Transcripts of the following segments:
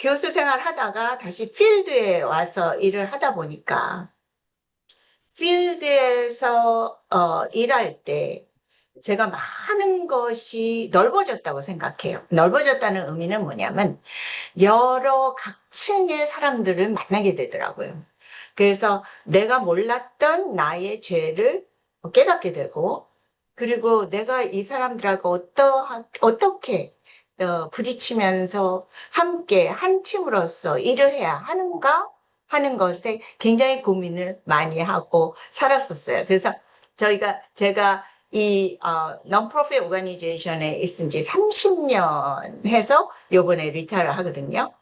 교수 생활 하다가 다시 필드에 와서 일을 하다 보니까 필드에서 일할 때 제가 많은 것이 넓어졌다고 생각해요. 넓어졌다는 의미는 뭐냐면 여러 각층의 사람들을 만나게 되더라고요. 그래서 내가 몰랐던 나의 죄를 깨닫게 되고, 그리고 내가 이 사람들하고 어떻게 부딪히면서 함께 한 팀으로서 일을 해야 하는가 하는 것에 굉장히 고민을 많이 하고 살았었어요. 그래서 제가 이 non-profit organization에 있은 지 30년 해서 요번에 리타를 하거든요.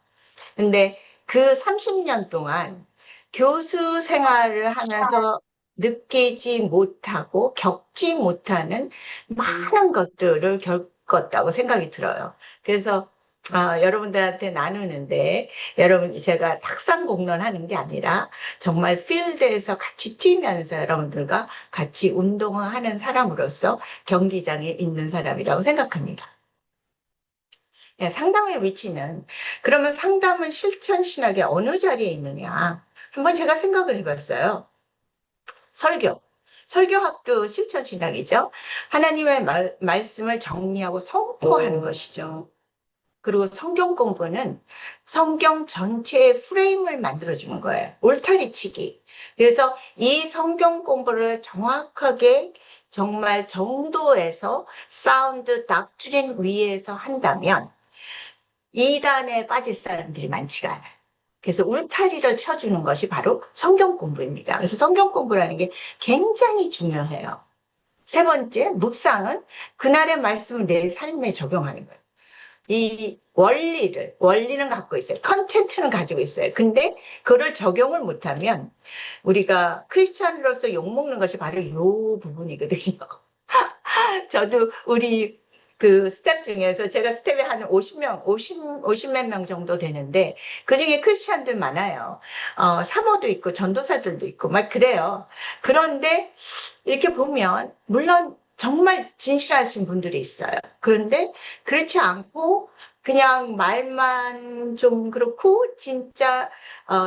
근데 그 30년 동안 교수 생활을 하면서 느끼지 못하고 겪지 못하는 많은 것들을 겪었다고 생각이 들어요. 그래서 여러분들한테 나누는데 여러분 제가 탁상 공론하는 게 아니라 정말 필드에서 같이 뛰면서 여러분들과 같이 운동을 하는 사람으로서 경기장에 있는 사람이라고 생각합니다. 예, 상담의 위치는 그러면 상담은 실천 신학의 어느 자리에 있느냐? 한번 제가 생각을 해봤어요. 설교. 설교학도 실천 신학이죠. 하나님의 말씀을 정리하고 선포하는 것이죠. 그리고 성경 공부는 성경 전체의 프레임을 만들어주는 거예요. 울타리치기. 그래서 이 성경 공부를 정확하게 정말 정도에서 사운드 닥트린 위에서 한다면 이단에 빠질 사람들이 많지가 않아요. 그래서 울타리를 쳐주는 것이 바로 성경 공부입니다. 그래서 성경 공부라는 게 굉장히 중요해요. 세 번째, 묵상은 그날의 말씀을 내 삶에 적용하는 거예요. 이 원리는 갖고 있어요. 컨텐츠는 가지고 있어요. 근데 그걸 적용을 못하면 우리가 크리스찬으로서 욕먹는 것이 바로 이 부분이거든요. 저도 우리 그 스텝 중에서 제가 스텝에 한 50명, 50몇 명 정도 되는데 그 중에 크리스찬들 많아요. 사모도 있고 전도사들도 있고 막 그래요. 그런데 이렇게 보면 물론 정말 진실하신 분들이 있어요. 그런데 그렇지 않고 그냥 말만 좀 그렇고 진짜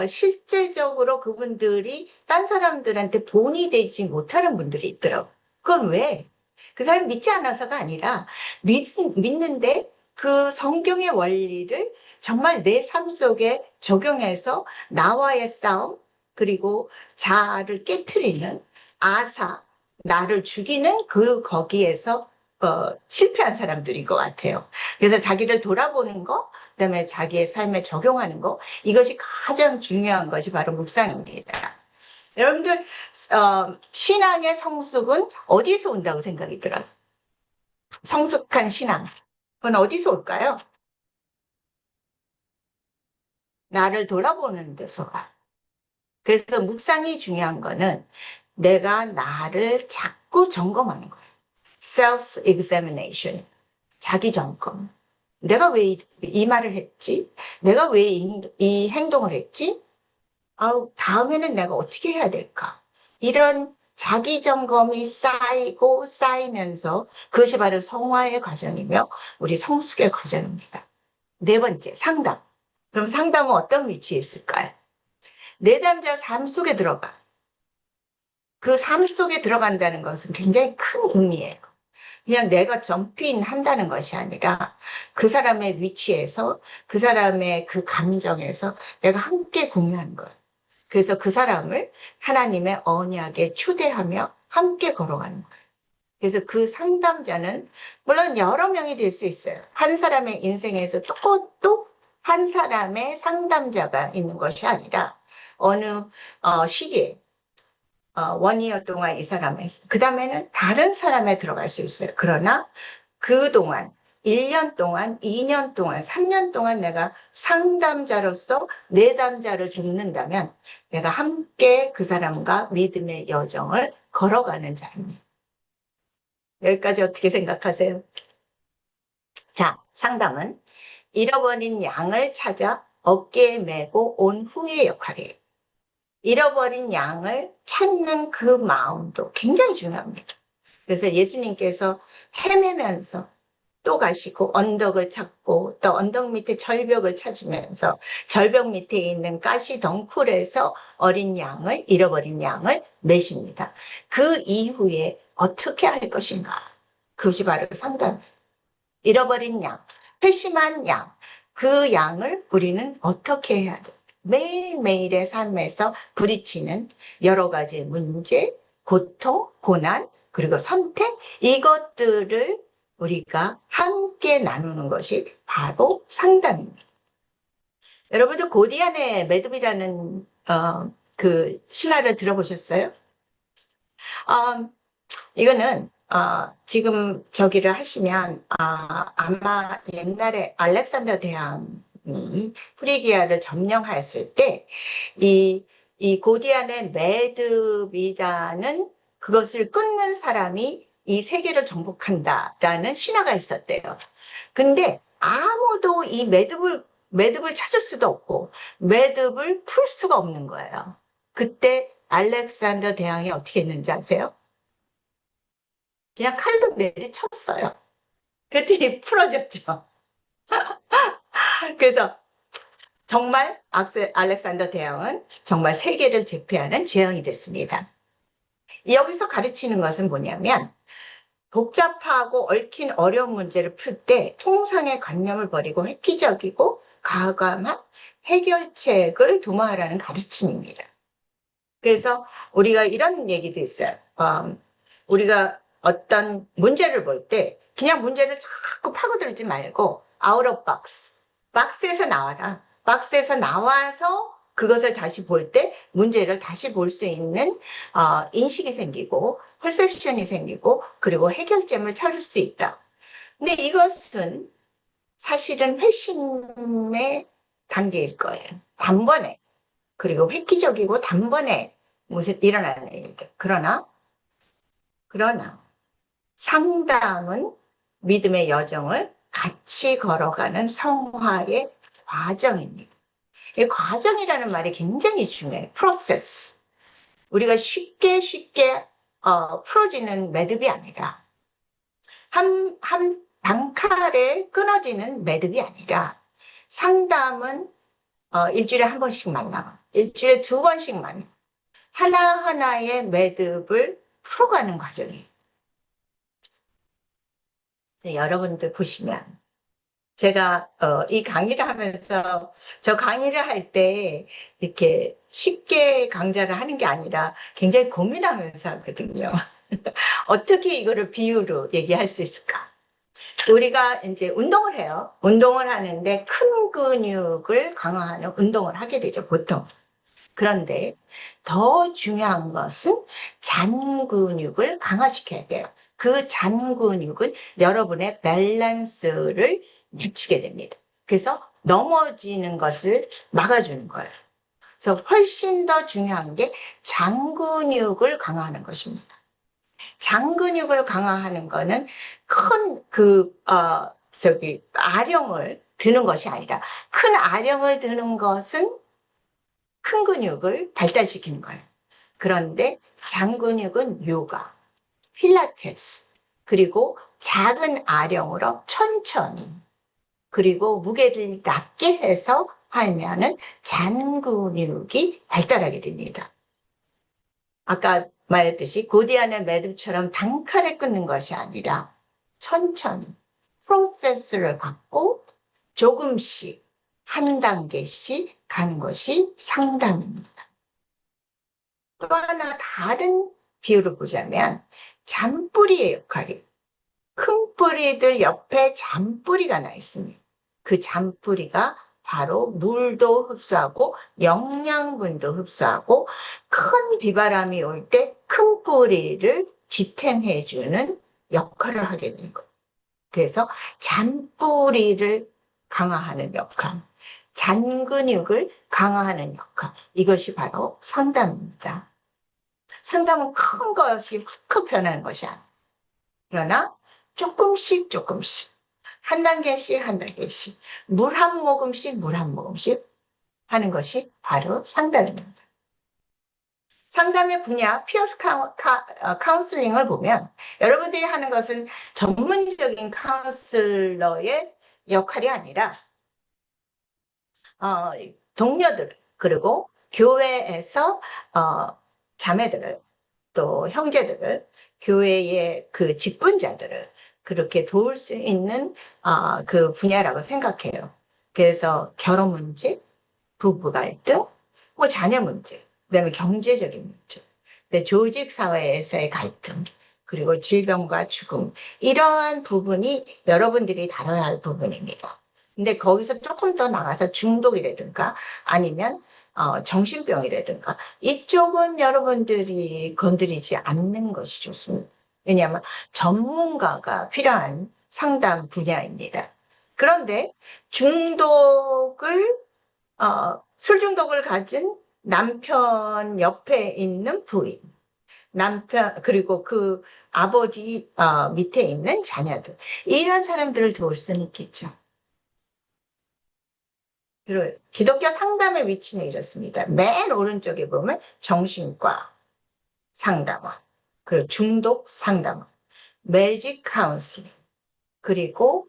실제적으로 그분들이 딴 사람들한테 본이 되지 못하는 분들이 있더라고요. 그건 왜? 그 사람이 믿지 않아서가 아니라 믿는데 그 성경의 원리를 정말 내 삶 속에 적용해서 나와의 싸움 그리고 자아를 깨트리는 아사 나를 죽이는 거기에서 실패한 사람들인 것 같아요. 그래서 자기를 돌아보는 거, 그다음에 자기의 삶에 적용하는 거, 이것이 가장 중요한 것이 바로 묵상입니다. 여러분들 신앙의 성숙은 어디서 온다고 생각이 들어요? 성숙한 신앙. 그건 어디서 올까요? 나를 돌아보는 데서 가. 그래서 묵상이 중요한 거는 내가 나를 자꾸 점검하는 거예요. self-examination. 자기 점검. 내가 왜 이 말을 했지? 내가 왜 이 행동을 했지? 다음에는 내가 어떻게 해야 될까? 이런 자기 점검이 쌓이고 쌓이면서 그것이 바로 성화의 과정이며 우리 성숙의 과정입니다. 네 번째, 상담. 그럼 상담은 어떤 위치에 있을까요? 내담자 삶 속에 들어가. 그 삶 속에 들어간다는 것은 굉장히 큰 의미예요. 그냥 내가 점핑 한다는 것이 아니라 그 사람의 위치에서 그 사람의 그 감정에서 내가 함께 공유하는 거예요. 그래서 그 사람을 하나님의 언약에 초대하며 함께 걸어가는 거예요. 그래서 그 상담자는 물론 여러 명이 될 수 있어요. 한 사람의 인생에서 또 한 사람의 상담자가 있는 것이 아니라 어느 시기에 원이어 동안 이 사람에 그 다음에는 다른 사람에 들어갈 수 있어요. 그러나 그동안 1년 동안, 2년 동안, 3년 동안 내가 상담자로서 내담자를 돕는다면 내가 함께 그 사람과 믿음의 여정을 걸어가는 자입니다. 여기까지 어떻게 생각하세요? 자, 상담은 잃어버린 양을 찾아 어깨에 메고 온 후의 역할이에요. 잃어버린 양을 찾는 그 마음도 굉장히 중요합니다. 그래서 예수님께서 헤매면서 또 가시고 언덕을 찾고 또 언덕 밑에 절벽을 찾으면서 절벽 밑에 있는 가시 덩굴에서 어린 양을, 잃어버린 양을 메십니다. 그 이후에 어떻게 할 것인가? 그것이 바로 상담. 잃어버린 양, 회심한 양, 그 양을 우리는 어떻게 해야 돼? 매일매일의 삶에서 부딪히는 여러 가지 문제, 고통, 고난, 그리고 선택, 이것들을 우리가 함께 나누는 것이 바로 상담입니다. 여러분들 고디안의 매듭이라는 그 신화를 들어보셨어요? 어, 이거는 지금 저기를 하시면 아마 옛날에 알렉산더 대왕이 프리기아를 점령하였을 때 이 고디안의 매듭이라는 그것을 끊는 사람이 이 세계를 정복한다라는 신화가 있었대요. 근데 아무도 이 매듭을 찾을 수도 없고 매듭을 풀 수가 없는 거예요. 그때 알렉산더 대왕이 어떻게 했는지 아세요? 그냥 칼로 내리쳤어요. 그랬더니 풀어졌죠. 그래서 정말 알렉산더 대왕은 정말 세계를 제패하는 제왕이 됐습니다. 여기서 가르치는 것은 뭐냐면 복잡하고 얽힌 어려운 문제를 풀 때 통상의 관념을 버리고 획기적이고 과감한 해결책을 도모하라는 가르침입니다. 그래서 우리가 이런 얘기도 있어요. 우리가 어떤 문제를 볼 때 그냥 문제를 자꾸 파고들지 말고 out of box, 박스에서 나와라. 박스에서 나와서 그것을 다시 볼 때 문제를 다시 볼 수 있는 인식이 생기고 퍼셉션이 생기고 그리고 해결점을 찾을 수 있다. 근데 이것은 사실은 회심의 단계일 거예요. 단번에. 그리고 획기적이고 단번에 무슨 일어나는 일들. 그러나 상담은 믿음의 여정을 같이 걸어가는 성화의 과정입니다. 이 과정이라는 말이 굉장히 중요해요. 프로세스. 우리가 쉽게 풀어지는 매듭이 아니라 한 단칼에 끊어지는 매듭이 아니라 상담은 일주일에 한 번씩 만나, 일주일에 두 번씩 만나. 하나하나의 매듭을 풀어가는 과정이에요. 여러분들 보시면 제가 이 강의를 하면서 저 강의를 할 때 이렇게 쉽게 강좌를 하는 게 아니라 굉장히 고민하면서 하거든요. 어떻게 이거를 비유로 얘기할 수 있을까? 우리가 이제 운동을 해요. 운동을 하는데 큰 근육을 강화하는 운동을 하게 되죠, 보통. 그런데 더 중요한 것은 잔 근육을 강화시켜야 돼요. 그 잔 근육은 여러분의 밸런스를 늦추게 됩니다. 그래서 넘어지는 것을 막아주는 거예요. 그래서 훨씬 더 중요한 게 장 근육을 강화하는 것입니다. 장 근육을 강화하는 거는 아령을 드는 것이 아니라 큰 아령을 드는 것은 큰 근육을 발달시키는 거예요. 그런데 장 근육은 요가, 필라테스, 그리고 작은 아령으로 천천히, 그리고 무게를 낮게 해서 하면은 잔 근육이 발달하게 됩니다. 아까 말했듯이 고디안의 매듭처럼 단칼에 끊는 것이 아니라 천천히 프로세스를 갖고 조금씩 한 단계씩 가는 것이 상담입니다. 또 하나 다른 비유를 보자면 잔뿌리의 역할이, 큰 뿌리들 옆에 잔뿌리가 나 있습니다. 그 잔뿌리가 바로 물도 흡수하고 영양분도 흡수하고 큰 비바람이 올 때 큰 뿌리를 지탱해주는 역할을 하게 되는 거예요. 그래서 잔뿌리를 강화하는 역할, 잔근육을 강화하는 역할, 이것이 바로 상담입니다. 상담은 큰 것이 훅 변하는 것이 아니에요. 그러나 조금씩 한 단계씩 한 단계씩 물 한 모금씩 하는 것이 바로 상담입니다. 상담의 분야, 카운슬링을 보면 여러분들이 하는 것은 전문적인 카운슬러의 역할이 아니라 어, 동료들 그리고 교회에서 자매들을 또 형제들을 교회의 그 직분자들을 그렇게 도울 수 있는 그 분야라고 생각해요. 그래서 결혼 문제, 부부 갈등, 뭐 자녀 문제, 그다음에 경제적인 문제, 근데 조직 사회에서의 갈등, 그리고 질병과 죽음 이러한 부분이 여러분들이 다뤄야 할 부분입니다. 근데 거기서 조금 더 나가서 중독이라든가 아니면 정신병이라든가 이쪽은 여러분들이 건드리지 않는 것이 좋습니다. 왜냐하면 전문가가 필요한 상담 분야입니다. 그런데 중독을 술 중독을 가진 남편 옆에 있는 부인, 남편, 그리고 그 아버지 밑에 있는 자녀들, 이런 사람들을 도울 수는 있겠죠. 그리고 기독교 상담의 위치는 이렇습니다. 맨 오른쪽에 보면 정신과 상담원, 그리고 중독 상담원, 매직 카운슬링, 그리고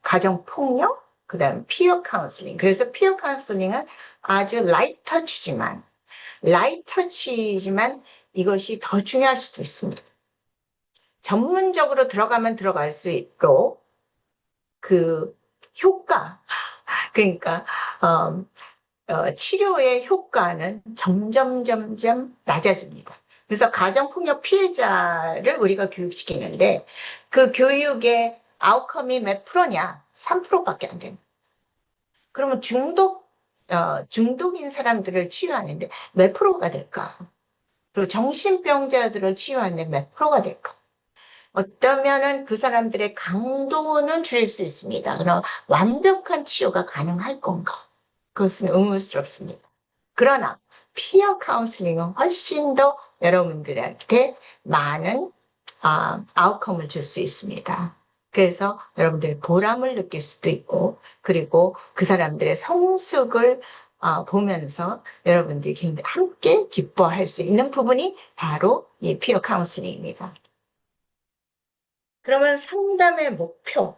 가정폭력, 그 다음 피어 카운슬링. 그래서 피어 카운슬링은 아주 라이트 터치지만 이것이 더 중요할 수도 있습니다. 전문적으로 들어가면 들어갈수록 그 효과, 그러니까 어, 치료의 효과는 점점 낮아집니다. 그래서 가정폭력 피해자를 우리가 교육시키는데 그 교육의 아웃컴이 몇 프로냐? 3%밖에 안 됩니다. 그러면 중독인 사람들을 치유하는데 몇 프로가 될까? 그리고 정신병자들을 치유하는데 몇 프로가 될까? 어쩌면은 그 사람들의 강도는 줄일 수 있습니다. 그럼 완벽한 치유가 가능할 건가? 그것은 의문스럽습니다. 그러나 피어 카운슬링은 훨씬 더 여러분들한테 많은 아웃컴을 줄 수 있습니다. 그래서 여러분들이 보람을 느낄 수도 있고 그리고 그 사람들의 성숙을 보면서 여러분들이 굉장히 함께 기뻐할 수 있는 부분이 바로 이 피어 카운슬링입니다. 그러면 상담의 목표는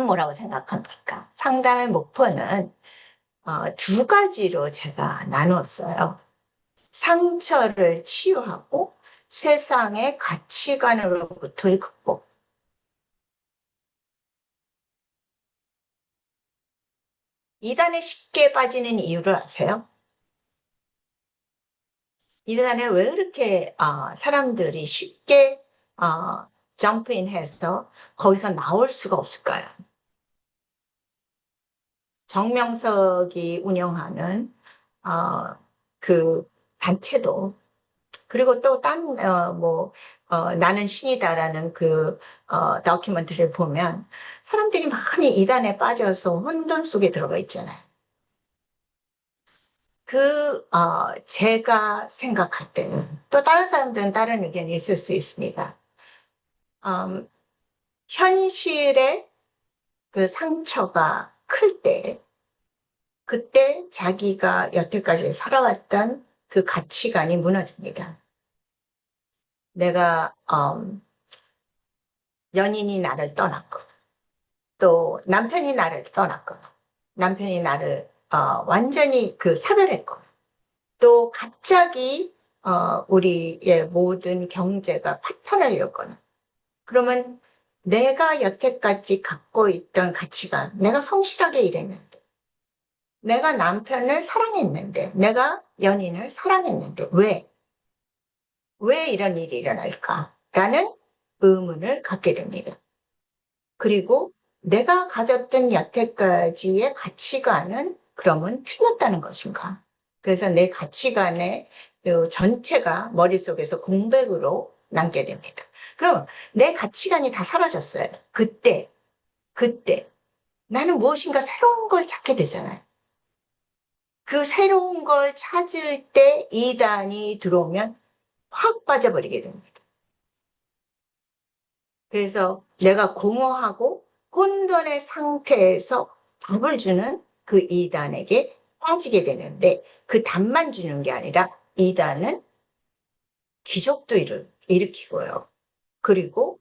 뭐라고 생각합니까? 상담의 목표는 두 가지로 제가 나누었어요. 상처를 치유하고 세상의 가치관으로부터의 극복. 이단에 쉽게 빠지는 이유를 아세요? 이단에 왜 이렇게 사람들이 쉽게 점프인해서 거기서 나올 수가 없을까요? 정명석이 운영하는 그 단체도 그리고 또 나는 신이다라는 그 다큐멘터리를 보면 사람들이 많이 이단에 빠져서 혼돈 속에 들어가 있잖아요. 제가 생각할 때는 또 다른 사람들은 다른 의견이 있을 수 있습니다. 음, 현실의 그 상처가 클 때, 그때 자기가 여태까지 살아왔던 그 가치관이 무너집니다. 내가, 연인이 나를 떠났고, 또 남편이 나를 떠났거나 남편이 나를 완전히 그 사별했거나 또 갑자기 우리의 모든 경제가 파탄을 이었거나 그러면 내가 여태까지 갖고 있던 가치가 내가 성실하게 일했는데 내가 남편을 사랑했는데 내가 연인을 사랑했는데 왜 이런 일이 일어날까라는 의문을 갖게 됩니다. 그리고 내가 가졌던 여태까지의 가치관은 그러면 틀렸다는 것인가? 그래서 내 가치관의 그 전체가 머릿속에서 공백으로 남게 됩니다. 그럼 내 가치관이 다 사라졌어요. 그때 나는 무엇인가 새로운 걸 찾게 되잖아요. 그 새로운 걸 찾을 때 이단이 들어오면 확 빠져버리게 됩니다. 그래서 내가 공허하고 혼돈의 상태에서 답을 주는 그 이단에게 빠지게 되는데 그 답만 주는 게 아니라 이단은 기적도 일으키고요. 그리고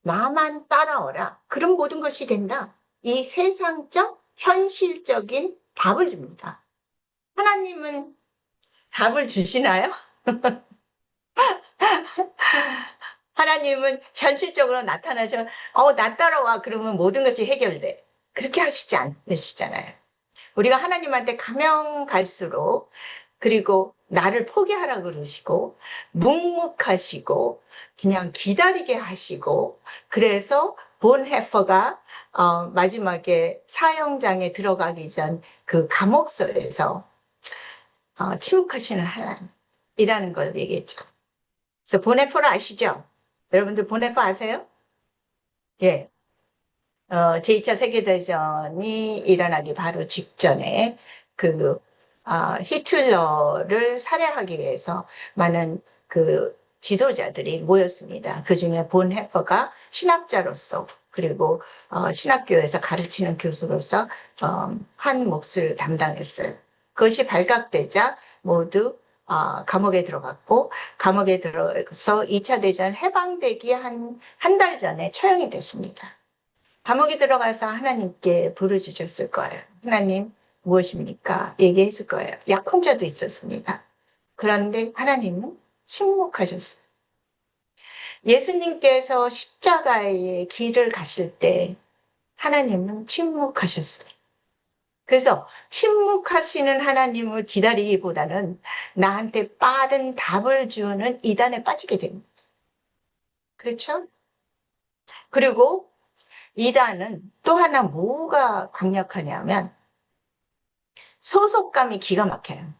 나만 따라오라. 그럼 모든 것이 된다. 이 세상적, 현실적인 답을 줍니다. 하나님은 답을 주시나요? 하나님은 현실적으로 나타나셔, 나 따라와. 그러면 모든 것이 해결돼. 그렇게 하시지 않으시잖아요. 우리가 하나님한테 가면 갈수록, 그리고 나를 포기하라 그러시고, 묵묵하시고, 그냥 기다리게 하시고, 그래서 본 해퍼가 마지막에 사형장에 들어가기 전 그 감옥소에서 침묵하시는 하나님이라는 걸 얘기했죠. 그래서 본 해퍼를 아시죠? 여러분들 본 해퍼 아세요? 예. 제2차 세계대전이 일어나기 바로 직전에 그 히틀러를 살해하기 위해서 많은 그 지도자들이 모였습니다. 그 중에 본 해퍼가 신학자로서 그리고 신학교에서 가르치는 교수로서 한 몫을 담당했어요. 그것이 발각되자 모두 감옥에 들어갔고 감옥에 들어서 2차 대전 해방되기 한 달 전에 처형이 됐습니다. 감옥에 들어가서 하나님께 부르짖었을 거예요. 하나님 무엇입니까? 얘기했을 거예요. 약혼자도 있었습니다. 그런데 하나님은 침묵하셨어요. 예수님께서 십자가의 길을 가실 때 하나님은 침묵하셨어요. 그래서 침묵하시는 하나님을 기다리기보다는 나한테 빠른 답을 주는 이단에 빠지게 됩니다. 그렇죠? 그리고 이단은 또 하나 뭐가 강력하냐면 소속감이 기가 막혀요.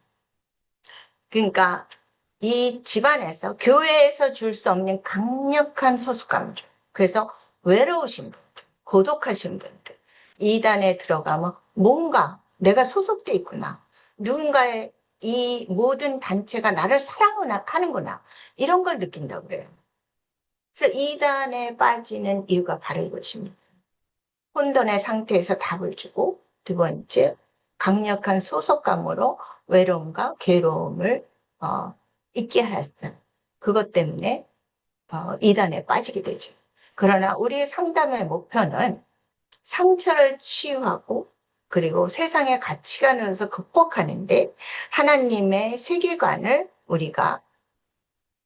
그러니까 이 집안에서 교회에서 줄 수 없는 강력한 소속감을 줘요. 그래서 외로우신 분들, 고독하신 분들 이단에 들어가면 뭔가 내가 소속돼 있구나. 누군가의 이 모든 단체가 나를 사랑하는구나. 이런 걸 느낀다고 그래요. 그래서 이단에 빠지는 이유가 바로 이것입니다. 혼돈의 상태에서 답을 주고 두 번째 강력한 소속감으로 외로움과 괴로움을 잊게 하는 그것 때문에 이단에 빠지게 되죠. 그러나 우리의 상담의 목표는 상처를 치유하고 그리고 세상의 가치관으로서 극복하는데 하나님의 세계관을 우리가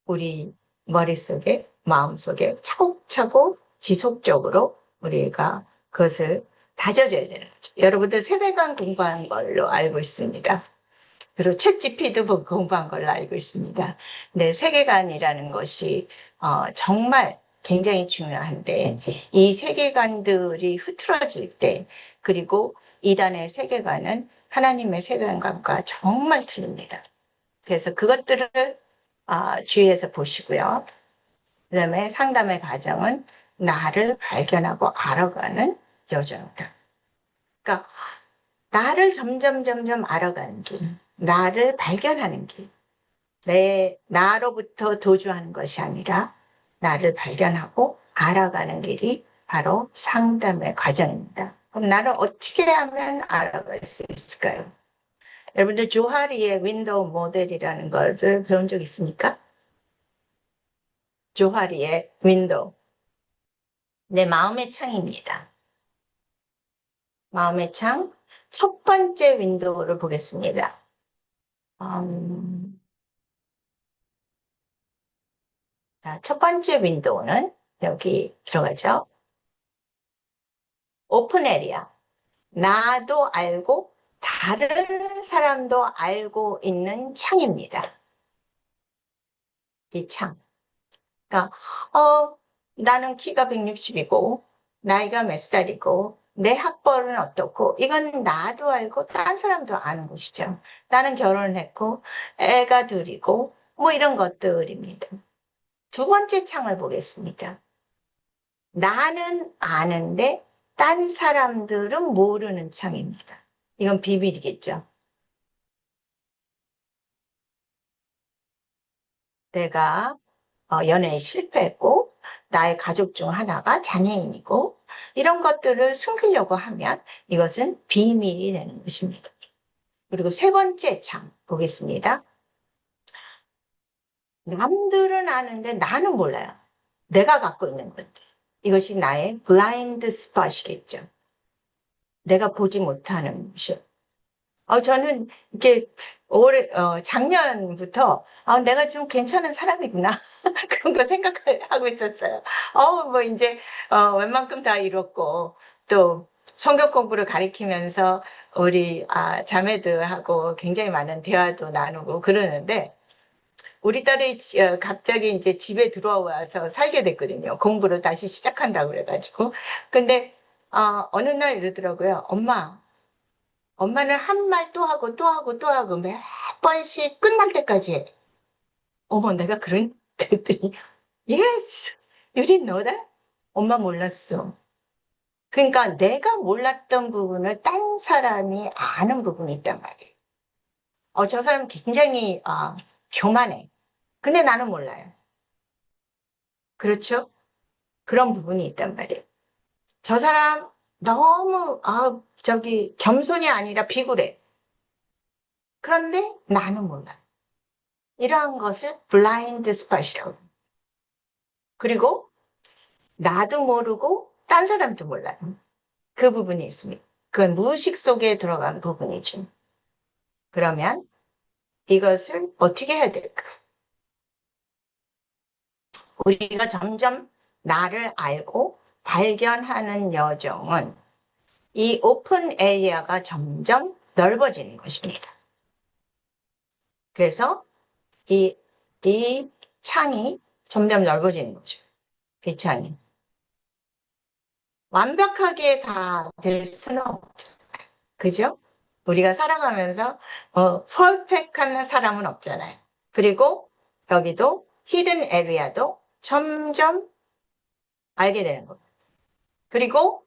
우리 머릿속에 마음속에 차곡차곡 지속적으로 우리가 그것을 다져줘야 되는 거죠. 여러분들 세계관 공부한 걸로 알고 있습니다. 그리고 챗GPT도 공부한 걸로 알고 있습니다. 네, 세계관이라는 것이 정말 굉장히 중요한데 이 세계관들이 흐트러질 때 그리고 이단의 세계관은 하나님의 세계관과 정말 틀립니다. 그래서 그것들을 주의해서 보시고요. 그 다음에 상담의 과정은 나를 발견하고 알아가는 여정이다. 그러니까 나를 점점 알아가는 길, 나를 발견하는 길, 나로부터 도주하는 것이 아니라 나를 발견하고 알아가는 길이 바로 상담의 과정입니다. 그럼 나를 어떻게 하면 알아갈 수 있을까요? 여러분들 조하리의 윈도우 모델이라는 것을 배운 적 있습니까? 조하리의 윈도우. 내 마음의 창입니다. 마음의 창. 첫 번째 윈도우를 보겠습니다. 첫 번째 윈도우는 여기 들어가죠. 오픈 에리아. 나도 알고 다른 사람도 알고 있는 창입니다. 이 창. 그러니까 나는 키가 160이고 나이가 몇 살이고 내 학벌은 어떻고 이건 나도 알고 다른 사람도 아는 것이죠. 나는 결혼을 했고 애가 둘이고 뭐 이런 것들입니다. 두 번째 창을 보겠습니다. 나는 아는데 딴 사람들은 모르는 창입니다. 이건 비밀이겠죠. 내가 연애에 실패했고 나의 가족 중 하나가 장애인이고 이런 것들을 숨기려고 하면 이것은 비밀이 되는 것입니다. 그리고 세 번째 참 보겠습니다. 남들은 아는데 나는 몰라요. 내가 갖고 있는 것들. 이것이 나의 블라인드 스팟이겠죠. 내가 보지 못하는 것이요. 저는 이렇게 작년부터, 내가 좀 괜찮은 사람이구나. 그런 거 생각하고 있었어요. 뭐 이제, 웬만큼 다 이뤘고, 또 성경 공부를 가리키면서 우리, 자매들하고 굉장히 많은 대화도 나누고 그러는데, 우리 딸이 갑자기 이제 집에 들어와서 살게 됐거든요. 공부를 다시 시작한다고 그래가지고. 근데, 어느 날 이러더라고요. 엄마는 한 말 또 하고 또 하고 또 하고 몇 번씩 끝날 때까지 해. 어머, 내가 그랬더니, yes, you didn't know that? 엄마 몰랐어. 그러니까 내가 몰랐던 부분을 딴 사람이 아는 부분이 있단 말이에요. 저 사람 굉장히, 교만해. 근데 나는 몰라요. 그렇죠? 그런 부분이 있단 말이에요. 저 사람 너무, 겸손이 아니라 비굴해. 그런데 나는 몰라. 이러한 것을 블라인드 스팟이라고 합니다. 그리고 나도 모르고 딴 사람도 몰라요. 그 부분이 있습니다. 그건 무의식 속에 들어간 부분이죠. 그러면 이것을 어떻게 해야 될까? 우리가 점점 나를 알고 발견하는 여정은 이 오픈 에리아가 점점 넓어지는 것입니다. 그래서 이, 이 창이 점점 넓어지는 거죠. 이 창이. 완벽하게 다 될 수는 없죠. 그죠? 우리가 살아가면서 퍼펙트한 사람은 없잖아요. 그리고 여기도 히든 에리아도 점점 알게 되는 겁니다. 그리고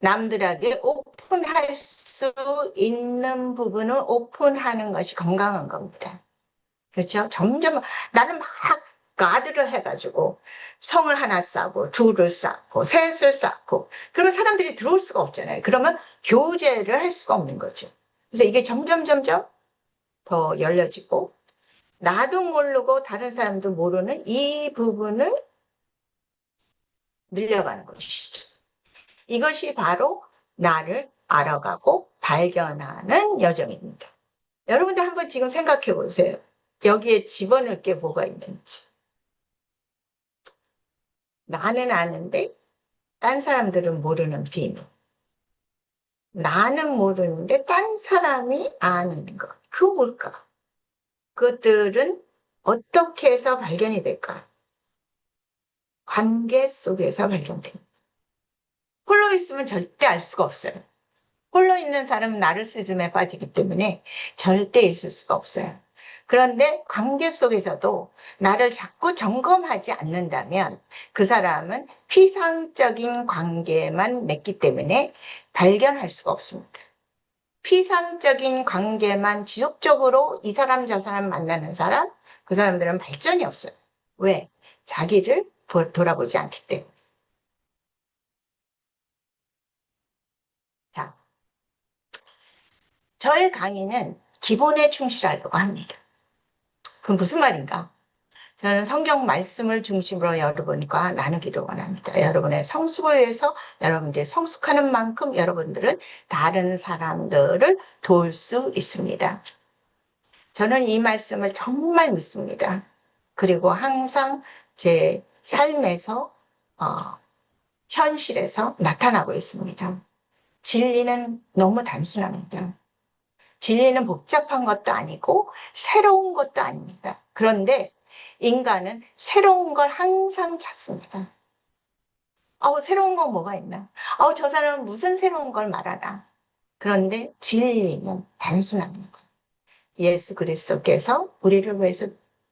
남들에게 오픈할 수 있는 부분을 오픈하는 것이 건강한 겁니다. 그렇죠? 점점 나는 막 가드를 해가지고 성을 하나 쌓고 둘을 쌓고 셋을 쌓고 그러면 사람들이 들어올 수가 없잖아요. 그러면 교제를 할 수가 없는 거죠. 그래서 이게 점점 더 열려지고 나도 모르고 다른 사람도 모르는 이 부분을 늘려가는 것이죠. 이것이 바로 나를 알아가고 발견하는 여정입니다. 여러분들 한번 지금 생각해 보세요. 여기에 집어넣을 게 뭐가 있는지. 나는 아는데 딴 사람들은 모르는 비밀. 나는 모르는데 딴 사람이 아는 것. 그 뭘까? 그것들은 어떻게 해서 발견이 될까? 관계 속에서 발견됩니다. 홀로 있으면 절대 알 수가 없어요. 홀로 있는 사람은 나르시즘에 빠지기 때문에 절대 있을 수가 없어요. 그런데 관계 속에서도 나를 자꾸 점검하지 않는다면 그 사람은 피상적인 관계만 맺기 때문에 발견할 수가 없습니다. 피상적인 관계만 지속적으로 이 사람 저 사람 만나는 사람, 그 사람들은 발전이 없어요. 왜? 자기를 돌아보지 않기 때문에. 자, 저의 강의는 기본에 충실하려고 합니다. 그럼 무슨 말인가? 저는 성경 말씀을 중심으로 여러분과 나누기를 원합니다. 여러분의 성숙을 위해서 여러분들이 성숙하는 만큼 여러분들은 다른 사람들을 도울 수 있습니다. 저는 이 말씀을 정말 믿습니다. 그리고 항상 제 삶에서, 현실에서 나타나고 있습니다. 진리는 너무 단순합니다. 진리는 복잡한 것도 아니고 새로운 것도 아닙니다. 그런데 인간은 새로운 걸 항상 찾습니다. 새로운 건 뭐가 있나? 저 사람은 무슨 새로운 걸 말하나? 그런데 진리는 단순합니다. 예수 그리스도께서 우리를 위해서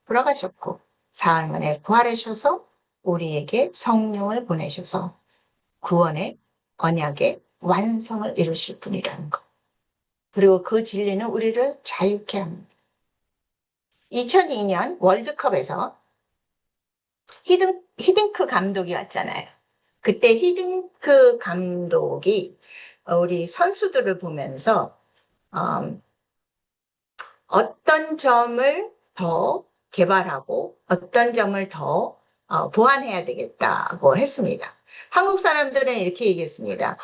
돌아가셨고 사흘 만에 부활하셔서 우리에게 성령을 보내셔서 구원의 언약의 완성을 이루실 분이라는 것. 그리고 그 진리는 우리를 자유케 합니다. 2002년 월드컵에서 히딩크 감독이 왔잖아요. 그때 히딩크 감독이 우리 선수들을 보면서 어떤 점을 더 개발하고 어떤 점을 더 보완해야 되겠다고 했습니다. 한국 사람들은 이렇게 얘기했습니다.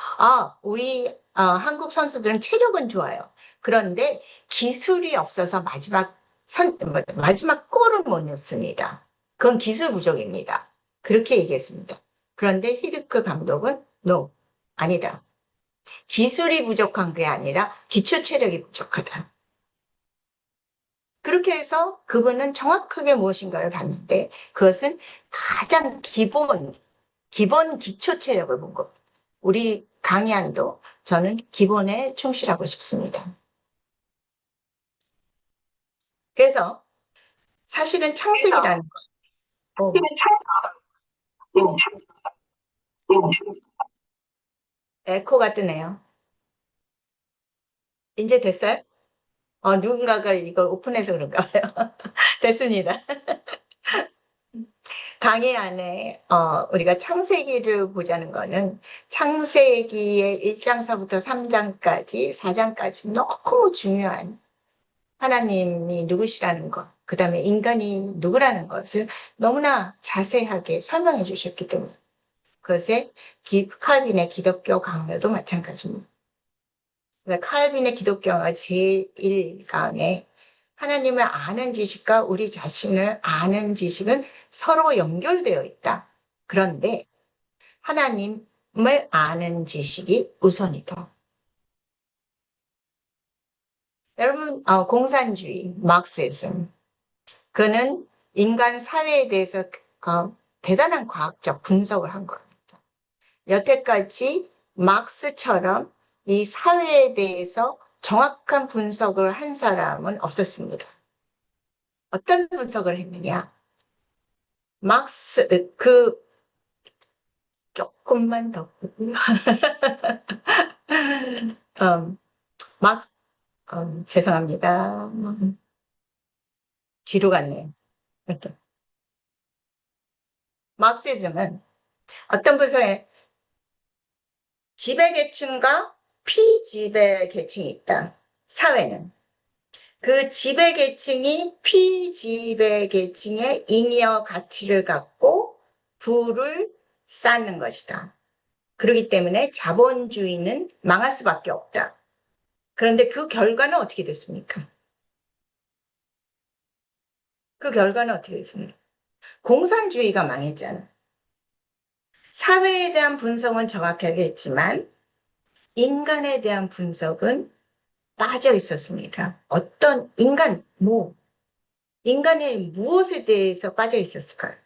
우리 한국 선수들은 체력은 좋아요. 그런데 기술이 없어서 마지막 골을 못 넣습니다. 그건 기술 부족입니다. 그렇게 얘기했습니다. 그런데 히드크 감독은 no, 아니다. 기술이 부족한 게 아니라 기초 체력이 부족하다. 그렇게 해서 그분은 정확하게 무엇인가를 봤는데 그것은 가장 기본 기초 체력을 본 겁니다. 우리 강의안도 저는 기본에 충실하고 싶습니다. 그래서 사실은 창세기라는 거, 에코가 뜨네요. 이제 됐어요? 누군가가 이걸 오픈해서 그런가 봐요. 됐습니다. 강의 안에 우리가 창세기를 보자는 거는 창세기의 1장서부터 3장까지, 4장까지 너무 중요한 하나님이 누구시라는 것, 그 다음에 인간이 누구라는 것을 너무나 자세하게 설명해 주셨기 때문에 그것에 칼빈의 기독교 강요도 마찬가지입니다. 칼빈의 기독교가 제1강에 하나님을 아는 지식과 우리 자신을 아는 지식은 서로 연결되어 있다. 그런데 하나님을 아는 지식이 우선이다. 여러분, 공산주의, 마르크시즘, 그는 인간 사회에 대해서 대단한 과학적 분석을 한 겁니다. 여태까지 막스처럼 이 사회에 대해서 정확한 분석을 한 사람은 없었습니다. 어떤 분석을 했느냐? 막스, 조금만 더. 음, 막, 죄송합니다. 뒤로 갔네요. 막시즘은 어떤 분석에 지배계층과 피지배계층이 있다. 사회는. 그 지배계층이 피지배계층의 잉여 가치를 갖고 부를 쌓는 것이다. 그렇기 때문에 자본주의는 망할 수밖에 없다. 그런데 그 결과는 어떻게 됐습니까? 그 결과는 어떻게 됐습니까? 공산주의가 망했잖아. 사회에 대한 분석은 정확하게 했지만 인간에 대한 분석은 빠져 있었습니다. 인간의 무엇에 대해서 빠져 있었을까요?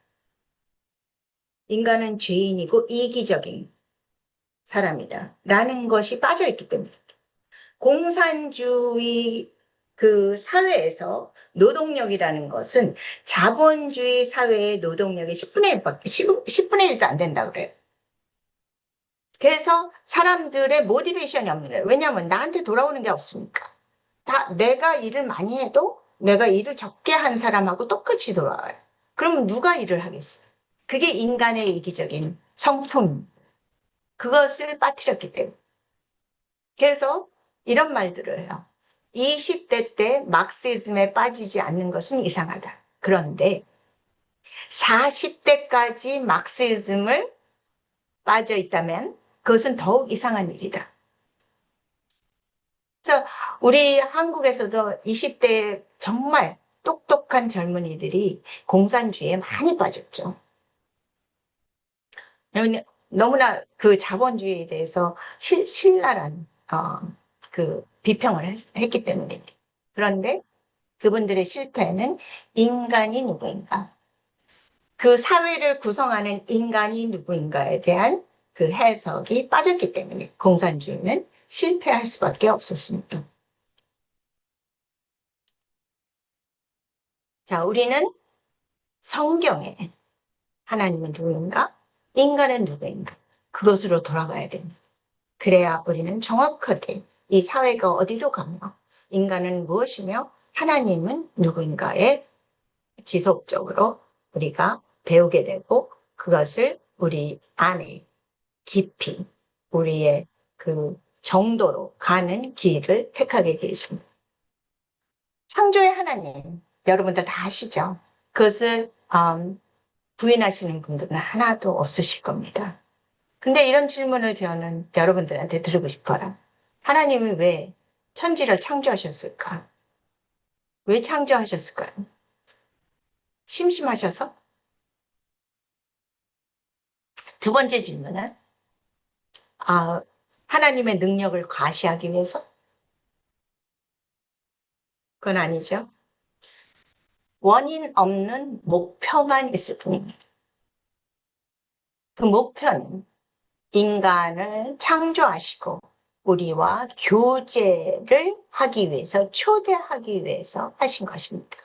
인간은 죄인이고 이기적인 사람이다. 라는 것이 빠져 있기 때문에. 공산주의 그 사회에서 노동력이라는 것은 자본주의 사회의 노동력의 10분의 1도 안 된다 그래요. 그래서 사람들의 모티베이션이 없는 거예요. 왜냐하면 나한테 돌아오는 게 없으니까. 내가 일을 많이 해도 내가 일을 적게 한 사람하고 똑같이 돌아와요. 그러면 누가 일을 하겠어요? 그게 인간의 이기적인 성품. 그것을 빠뜨렸기 때문에. 그래서 이런 말들을 해요. 20대 때 막시즘에 빠지지 않는 것은 이상하다. 그런데 40대까지 막시즘을 빠져 있다면 그것은 더욱 이상한 일이다. 그래서 우리 한국에서도 20대 정말 똑똑한 젊은이들이 공산주의에 많이 빠졌죠. 너무나 그 자본주의에 대해서 신랄한 그 비평을 했기 때문에. 그런데 그분들의 실패는 인간이 누구인가, 그 사회를 구성하는 인간이 누구인가에 대한 그 해석이 빠졌기 때문에 공산주의는 실패할 수밖에 없었습니다. 자, 우리는 성경에 하나님은 누구인가? 인간은 누구인가? 그것으로 돌아가야 됩니다. 그래야 우리는 정확하게 이 사회가 어디로 가며 인간은 무엇이며 하나님은 누구인가에 지속적으로 우리가 배우게 되고 그것을 우리 안에 깊이 우리의 그 정도로 가는 길을 택하게 되어 있습니다. 창조의 하나님, 여러분들 다 아시죠? 그것을 부인하시는 분들은 하나도 없으실 겁니다. 근데 이런 질문을 저는 여러분들한테 드리고 싶어요. 하나님이 왜 천지를 창조하셨을까? 왜 창조하셨을까요? 심심하셔서? 두 번째 질문은, 아, 하나님의 능력을 과시하기 위해서? 그건 아니죠. 원인 없는 목표만 있을 뿐입니다. 그 목표는 인간을 창조하시고 우리와 교제를 하기 위해서, 초대하기 위해서 하신 것입니다.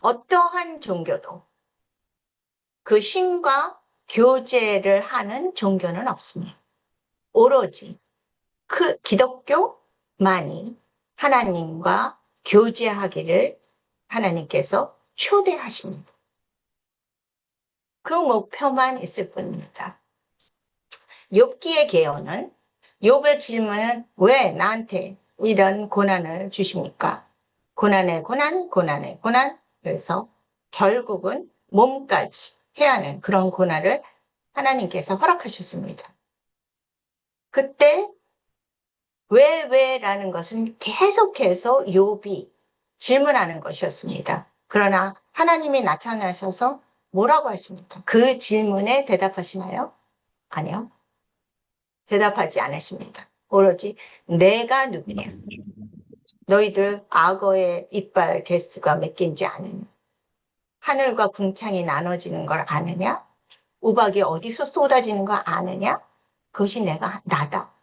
어떠한 종교도 그 신과 교제를 하는 종교는 없습니다. 오로지 그 기독교만이 하나님과 교제하기를 하나님께서 초대하십니다. 그 목표만 있을 뿐입니다. 욥기의 개요는, 욥의 질문은 왜 나한테 이런 고난을 주십니까? 고난의 고난, 고난의 고난. 그래서 결국은 몸까지 해야 하는 그런 고난을 하나님께서 허락하셨습니다. 그때 왜라는 것은 계속해서 욥이 질문하는 것이었습니다. 그러나 하나님이 나타나셔서 뭐라고 하십니까? 그 질문에 대답하시나요? 아니요. 대답하지 않으십니다. 오로지 내가 누구냐? 너희들 악어의 이빨 개수가 몇 개인지 아느냐? 하늘과 궁창이 나눠지는 걸 아느냐? 우박이 어디서 쏟아지는 거 아느냐? 그것이 나다.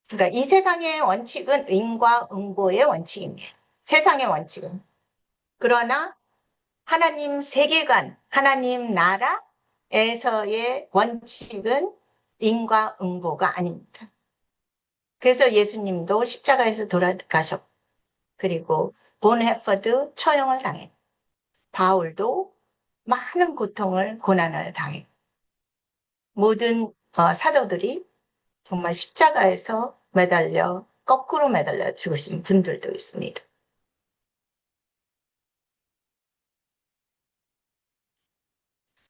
그러니까 이 세상의 원칙은 인과 응보의 원칙입니다. 세상의 원칙은. 그러나 하나님 세계관, 하나님 나라에서의 원칙은 인과 응보가 아닙니다. 그래서 예수님도 십자가에서 돌아가셨고, 그리고 본 해퍼드 처형을 당했고, 바울도 많은 고통을, 고난을 당했고, 모든 사도들이 정말 십자가에서 거꾸로 매달려 죽으신 분들도 있습니다.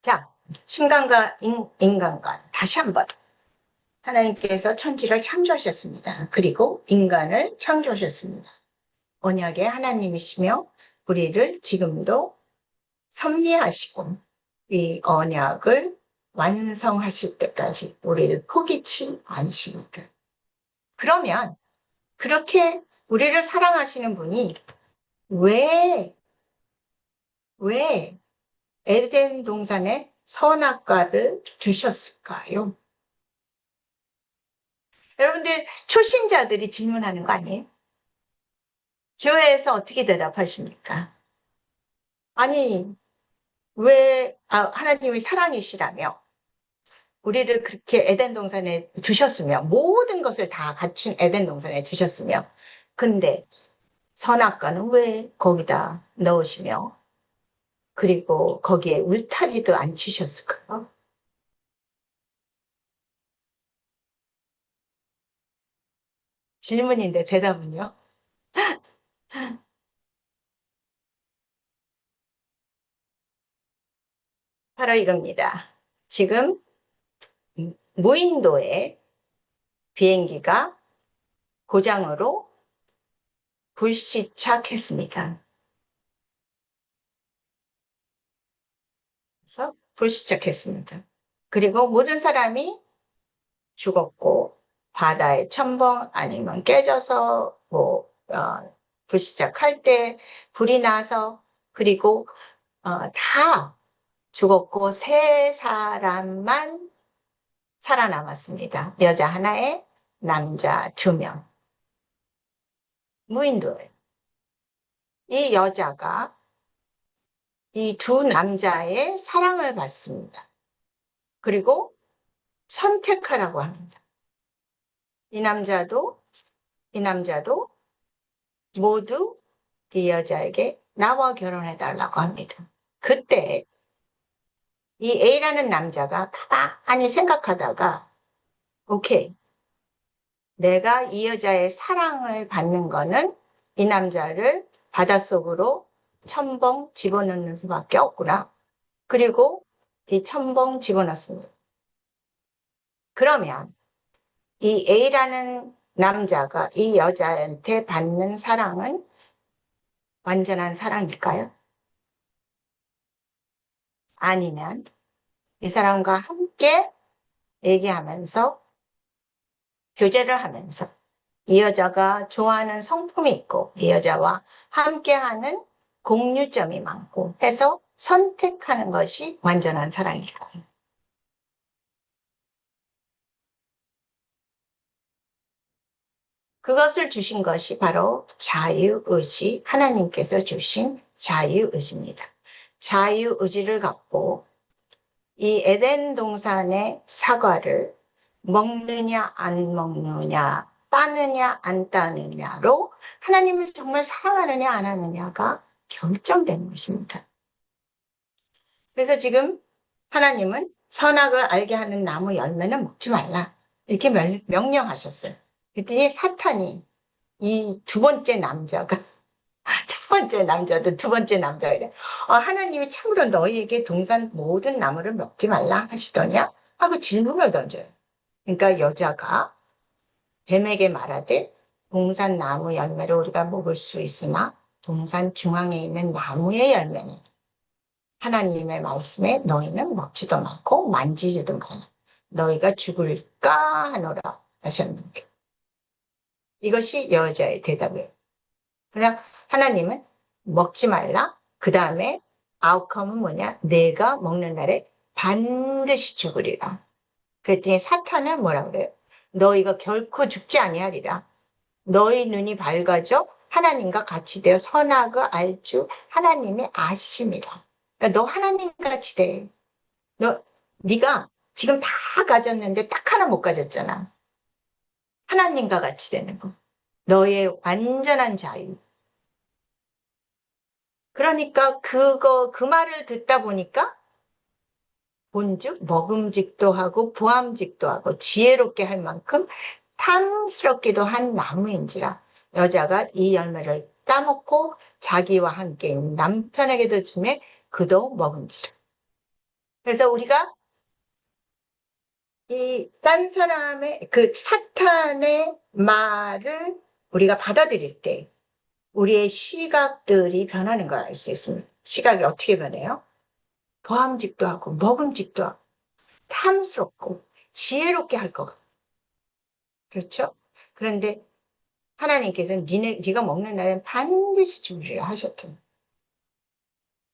자, 신간과 인간과 다시 한번 하나님께서 천지를 창조하셨습니다. 그리고 인간을 창조하셨습니다. 언약의 하나님이시며 우리를 지금도 섭리하시고 이 언약을 완성하실 때까지 우리를 포기치 않으십니다. 그러면 그렇게 우리를 사랑하시는 분이 왜, 왜 에덴 동산에 선악과를 주셨을까요? 여러분들 초신자들이 질문하는 거 아니에요? 교회에서 어떻게 대답하십니까? 아니, 하나님이 사랑이시라며 우리를 그렇게 에덴 동산에 두셨으며 모든 것을 다 갖춘 에덴 동산에 두셨으며 근데 선악과는 왜 거기다 넣으시며 그리고 거기에 울타리도 안 치셨을까요? 질문인데 대답은요? 바로 이겁니다. 지금 무인도에 비행기가 고장으로 불시착했습니다. 그래서 불시착했습니다. 그리고 모든 사람이 죽었고 바다에 첨벙 아니면 깨져서 불시착할 때 불이 나서 그리고 다 죽었고 세 사람만 살아남았습니다. 여자 하나에 남자 2명. 무인도에 이 여자가 이 두 남자의 사랑을 받습니다. 그리고 선택하라고 합니다. 이 남자도 이 남자도 모두 이 여자에게 나와 결혼해 달라고 합니다. 그때 이 A라는 남자가 가만히 생각하다가 오케이 내가 이 여자의 사랑을 받는 거는 이 남자를 바닷속으로 첨벙 집어넣는 수밖에 없구나. 그리고 이 첨벙 집어넣습니다. 그러면 이 A라는 남자가 이 여자한테 받는 사랑은 완전한 사랑일까요? 아니면 이 사람과 함께 얘기하면서 교제를 하면서 이 여자가 좋아하는 성품이 있고 이 여자와 함께하는 공유점이 많고 해서 선택하는 것이 완전한 사랑일까요? 그것을 주신 것이 바로 자유의지, 하나님께서 주신 자유의지입니다. 자유의지를 갖고 이 에덴 동산의 사과를 먹느냐 안 먹느냐, 따느냐 안 따느냐로 하나님을 정말 사랑하느냐 안 하느냐가 결정되는 것입니다. 그래서 지금 하나님은 선악을 알게 하는 나무 열매는 먹지 말라 이렇게 명령하셨어요. 그랬더니 사탄이 이 두 번째 남자가 첫 번째 남자도 두 번째 남자가 이래. 하나님이 참으로 너희에게 동산 모든 나무를 먹지 말라 하시더냐? 하고 질문을 던져요. 그러니까 여자가 뱀에게 말하되 동산 나무 열매를 우리가 먹을 수 있으나 동산 중앙에 있는 나무의 열매는 하나님의 말씀에 너희는 먹지도 말고 만지지도 말라. 너희가 죽을까 하노라 하셨는데 이것이 여자의 대답이에요. 그냥 하나님은 먹지 말라. 그 다음에 아웃컴은 뭐냐? 내가 먹는 날에 반드시 죽으리라. 그랬더니 사탄은 뭐라 그래요? 너희가 결코 죽지 아니하리라. 너희 눈이 밝아져 하나님과 같이 되어 선악을 알 줄 하나님이 아심이라. 그러니까 너 하나님 같이 돼. 네가 지금 다 가졌는데 딱 하나 못 가졌잖아. 하나님과 같이 되는 거. 너의 완전한 자유. 그러니까 그 말을 듣다 보니까 본즉 먹음직도 하고 부함직도 하고 지혜롭게 할 만큼 탐스럽기도 한 나무인지라 여자가 이 열매를 따먹고 자기와 함께 있는 남편에게도 주매 그도 먹은지라. 그래서 우리가 이 딴 사람의 그 사탄의 말을 우리가 받아들일 때 우리의 시각들이 변하는 걸 알 수 있습니다. 시각이 어떻게 변해요? 보암직도 하고 먹음직도 하고 탐스럽고 지혜롭게 할 것 같아요. 그렇죠? 그런데 하나님께서는 네가 먹는 날엔 반드시 죽으리라 하셨던.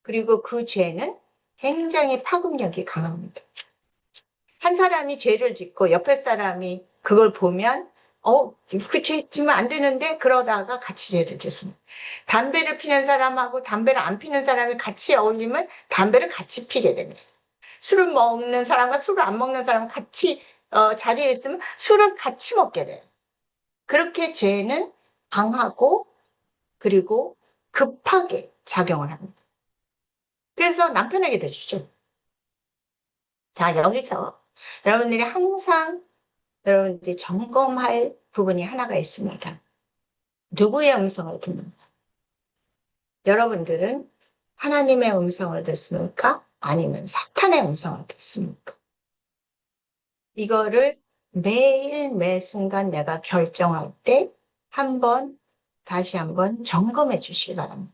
그리고 그 죄는 굉장히 파급력이 강합니다. 한 사람이 죄를 짓고 옆에 사람이 그걸 보면 그 죄 짓면 안 되는데 그러다가 같이 죄를 짓습니다. 담배를 피는 사람하고 담배를 안 피는 사람이 같이 어울리면 담배를 같이 피게 됩니다. 술을 먹는 사람과 술을 안 먹는 사람 같이 자리에 있으면 술을 같이 먹게 돼요. 그렇게 죄는 강하고 그리고 급하게 작용을 합니다. 그래서 남편에게도 주죠. 자, 여기서 여러분들이 항상 여러분들이 점검할 부분이 하나가 있습니다. 누구의 음성을 듣는가? 여러분들은 하나님의 음성을 듣습니까? 아니면 사탄의 음성을 듣습니까? 이거를 매일 매 순간 내가 결정할 때 다시 한번 점검해 주시기 바랍니다.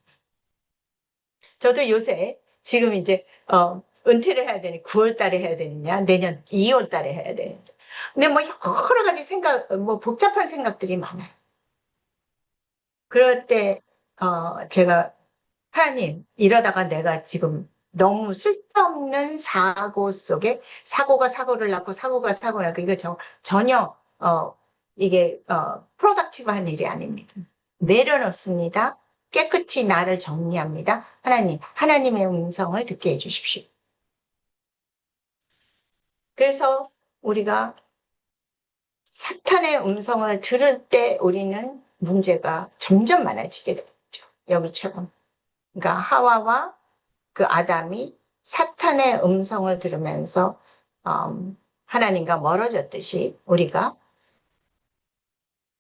저도 요새 지금 이제 은퇴를 해야 되니 9월 달에 해야 되느냐 내년 2월 달에 해야 되느냐 근데 뭐 여러 가지 뭐 복잡한 생각들이 많아요. 그럴 때 제가 하나님 이러다가 내가 지금 너무 쓸데없는 사고 속에 사고가 사고를 낳고 사고가 사고를 낳고 이거 전혀 이게 프로덕티브한 일이 아닙니다. 내려놓습니다. 깨끗이 나를 정리합니다. 하나님의 음성을 듣게 해주십시오. 그래서 우리가 사탄의 음성을 들을 때 우리는 문제가 점점 많아지게 되죠. 여기처럼. 그러니까 하와와 그 아담이 사탄의 음성을 들으면서 하나님과 멀어졌듯이 우리가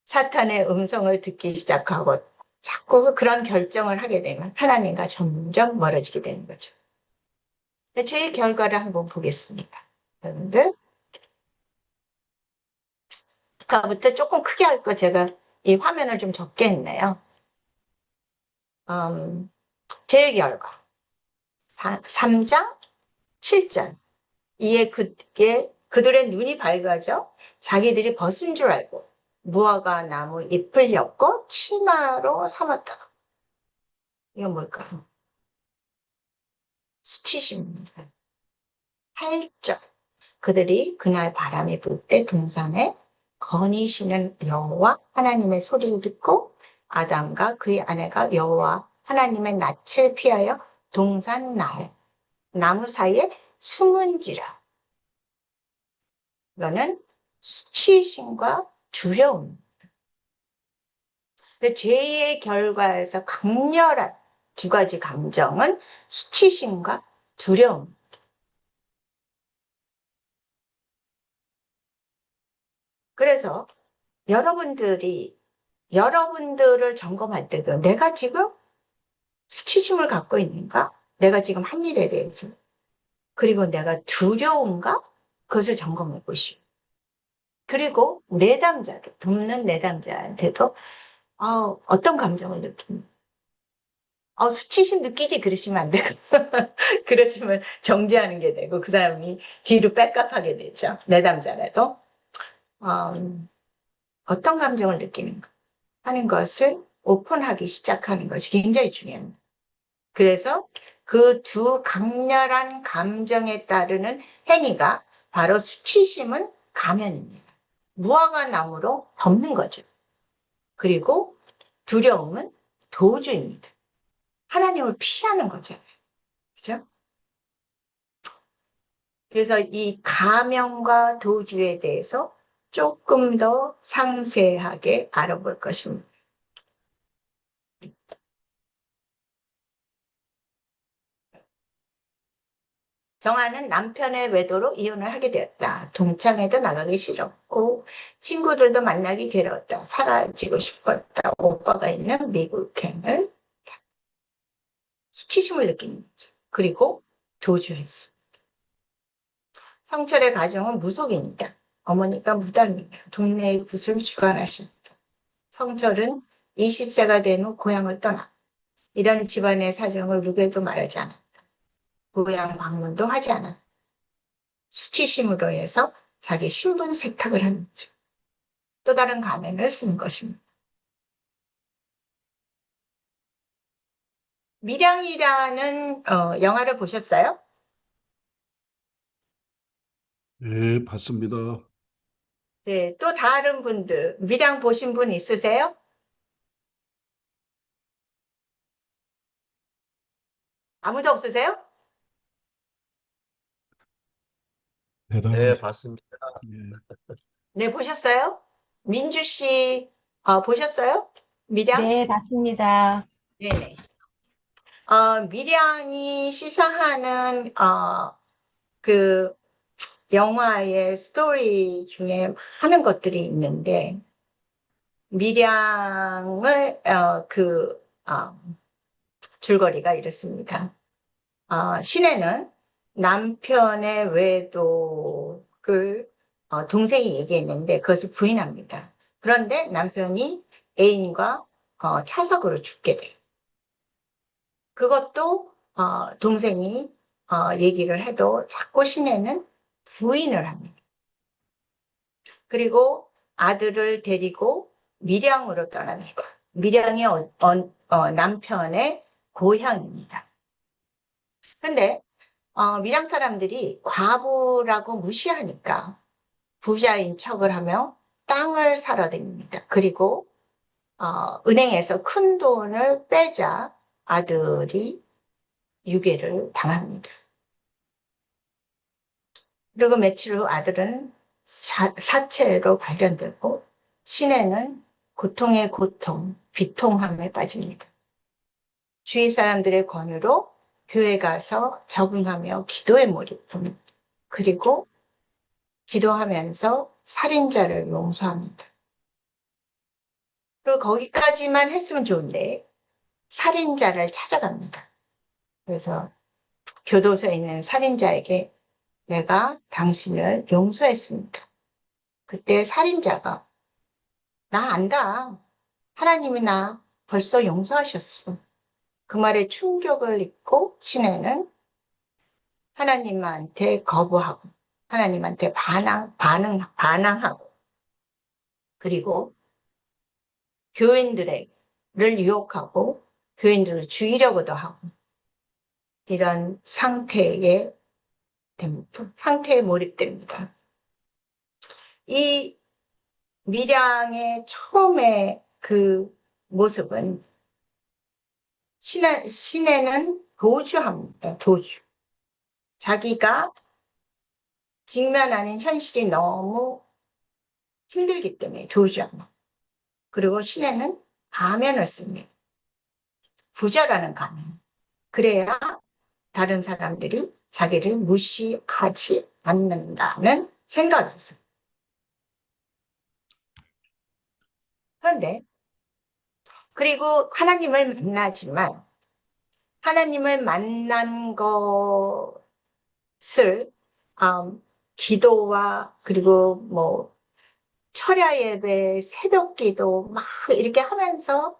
사탄의 음성을 듣기 시작하고 자꾸 그런 결정을 하게 되면 하나님과 점점 멀어지게 되는 거죠. 제 결과를 한번 보겠습니다. 여러분들, 아까부터 조금 크게 할 거 제가 이 화면을 좀 적게 했네요. 제 결과 3장 7절 이에 그들의 눈이 밝아져 자기들이 벗은 줄 알고 무화과 나무 잎을 엮고 치마로 삼았다. 이건 뭘까요? 수치심입니다. 8절 그들이 그날 바람이 불 때 동산에 거니시는 여호와 하나님의 소리를 듣고 아담과 그의 아내가 여호와 하나님의 낯을 피하여 동산 나무 사이에 숨은지라. 이거는 수치심과 두려움. 죄의 결과에서 강렬한 두 가지 감정은 수치심과 두려움. 그래서 여러분들을 점검할 때도 내가 지금 수치심을 갖고 있는가? 내가 지금 한 일에 대해서. 그리고 내가 두려운가? 그것을 점검해 보시오. 그리고 돕는 내담자한테도 어떤 감정을 느낍니까? 수치심 느끼지 그러시면 안 되고 그러시면 정지하는 게 되고 그 사람이 뒤로 백업하게 되죠. 내담자라도 어떤 감정을 느끼는가 하는 것을 오픈하기 시작하는 것이 굉장히 중요합니다. 그래서 그 두 강렬한 감정에 따르는 행위가 바로 수치심은 가면입니다. 무화과 나무로 덮는 거죠. 그리고 두려움은 도주입니다. 하나님을 피하는 거죠. 그죠? 그래서 이 가면과 도주에 대해서 조금 더 상세하게 알아볼 것입니다. 정아는 남편의 외도로 이혼을 하게 되었다. 동창회도 나가기 싫었고 친구들도 만나기 괴로웠다. 사라지고 싶었다. 오빠가 있는 미국행을 수치심을 느끼는 거죠. 그리고 도주했어. 성철의 가정은 무속입니다. 어머니가 무당입니다. 동네의 굿을 주관하셨다. 성철은 20세가 된 후 고향을 떠나 이런 집안의 사정을 누구에도 말하지 않았다. 고향 방문도 하지 않았다. 수치심으로 해서 자기 신분 세탁을 하는 거죠. 또 다른 가면을 쓴 것입니다. 밀양이라는 영화를 보셨어요? 네, 봤습니다. 네, 또 다른 분들 밀양 보신 분 있으세요? 아무도 없으세요? 대단하. 네, 봤습니다. 예. 네, 보셨어요? 민주 씨 보셨어요? 밀양? 네, 맞습니다. 네네. 밀양이 시사하는 그 영화의 스토리 중에 하는 것들이 있는데 밀양을 줄거리가 이렇습니다. 신혜는 남편의 외도를 동생이 얘기했는데 그것을 부인합니다. 그런데 남편이 애인과 차석으로 죽게 돼요. 그것도 동생이 얘기를 해도 자꾸 신혜는 부인을 합니다. 그리고 아들을 데리고 밀양으로 떠납니다. 밀양이 남편의 고향입니다. 근데 밀양 사람들이 과부라고 무시하니까 부자인 척을 하며 땅을 사러 다닙니다. 그리고 은행에서 큰 돈을 빼자 아들이 유괴를 당합니다. 그리고 며칠 후 아들은 사체로 발견되고 신혜는 고통에 고통, 비통함에 빠집니다. 주위 사람들의 권유로 교회 가서 적응하며 기도에 몰입합니다. 그리고 기도하면서 살인자를 용서합니다. 그리고 거기까지만 했으면 좋은데 살인자를 찾아갑니다. 그래서 교도소에 있는 살인자에게 내가 당신을 용서했습니다. 그때 살인자가 나 안다. 하나님이 나 벌써 용서하셨어. 그 말에 충격을 입고 시내는 하나님한테 거부하고 하나님한테 반항하고 그리고 교인들을 유혹하고 교인들을 죽이려고도 하고 이런 상태에 몰입됩니다. 이 밀양의 처음에 그 모습은 시내는 도주합니다. 도주. 자기가 직면하는 현실이 너무 힘들기 때문에 도주합니다. 그리고 시내는 가면을 씁니다. 부자라는 가면. 그래야 다른 사람들이 자기를 무시하지 않는다는 생각이었어요. 그런데 그리고 하나님을 만나지만 하나님을 만난 것을 기도와 그리고 뭐 철야 예배, 새벽 기도 막 이렇게 하면서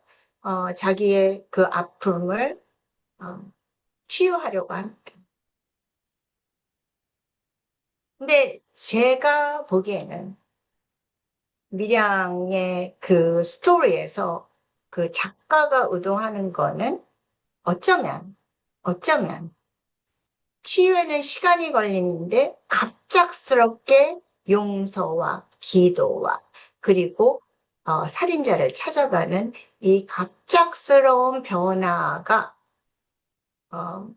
자기의 그 아픔을 어, 치유하려고 합니다. 근데 제가 보기에는 밀양의 그 스토리에서 그 작가가 의도하는 거는 어쩌면 치유에는 시간이 걸리는데 갑작스럽게 용서와 기도와 그리고 살인자를 찾아가는 이 갑작스러운 변화가 어,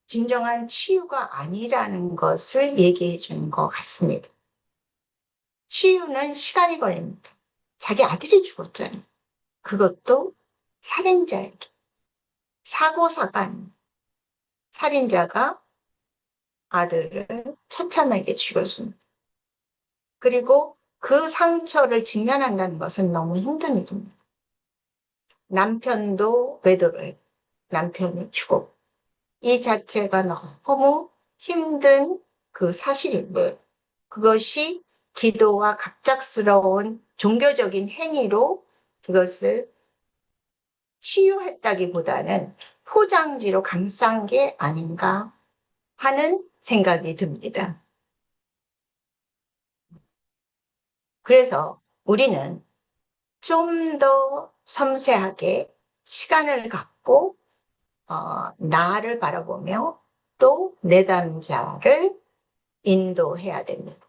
진정한 치유가 아니라는 것을 얘기해 주는 것 같습니다. 치유는 시간이 걸립니다. 자기 아들이 죽었잖아요. 그것도 살인자에게. 사고사간 살인자가 아들을 처참하게 죽였습니다. 그리고 그 상처를 직면한다는 것은 너무 힘든 일입니다. 남편도 외도를 했고 남편이 죽었고 이 자체가 너무 힘든 그 사실인데 그것이 기도와 갑작스러운 종교적인 행위로 그것을 치유했다기보다는 포장지로 감싼 게 아닌가 하는 생각이 듭니다. 그래서 우리는 좀 더 섬세하게 시간을 갖고 나를 바라보며 또 내담자를 인도해야 됩니다.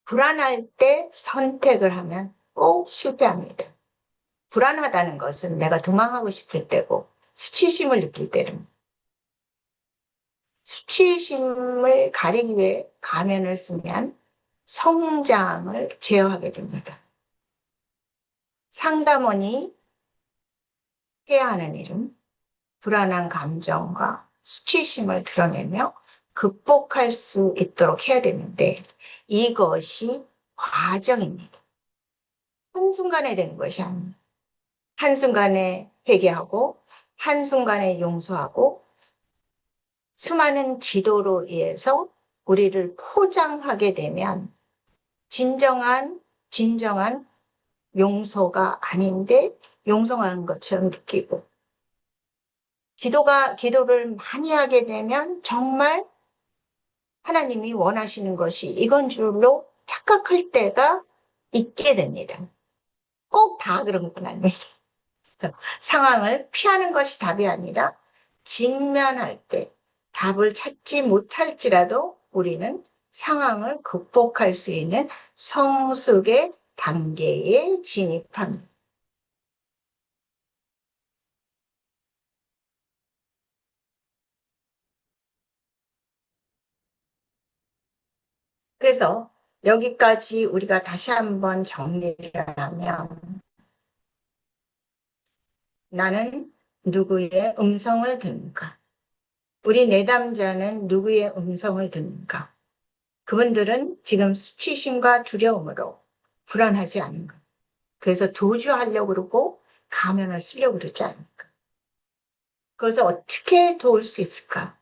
불안할 때 선택을 하면 꼭 실패합니다. 불안하다는 것은 내가 도망하고 싶을 때고 수치심을 느낄 때는 수치심을 가리기 위해 가면을 쓰면 성장을 제어하게 됩니다. 상담원이 해야 하는 일은 불안한 감정과 수치심을 드러내며 극복할 수 있도록 해야 되는데 이것이 과정입니다. 한순간에 되는 것이 아닙니다. 한순간에 회개하고 한순간에 용서하고 수많은 기도로 인해서 우리를 포장하게 되면 진정한 용서가 아닌데 용서한 것처럼 느끼고 기도를 많이 하게 되면 정말 하나님이 원하시는 것이 이건 줄로 착각할 때가 있게 됩니다. 꼭 다 그런 건 아닙니다. 상황을 피하는 것이 답이 아니라 직면할 때 답을 찾지 못할지라도 우리는 상황을 극복할 수 있는 성숙의 단계에 진입합니다. 그래서 여기까지 우리가 다시 한번 정리를 하면 나는 누구의 음성을 듣는가? 우리 내담자는 누구의 음성을 듣는가? 그분들은 지금 수치심과 두려움으로 불안하지 않은가? 그래서 도주하려고 그러고 가면을 쓰려고 그러지 않을까. 그래서 어떻게 도울 수 있을까?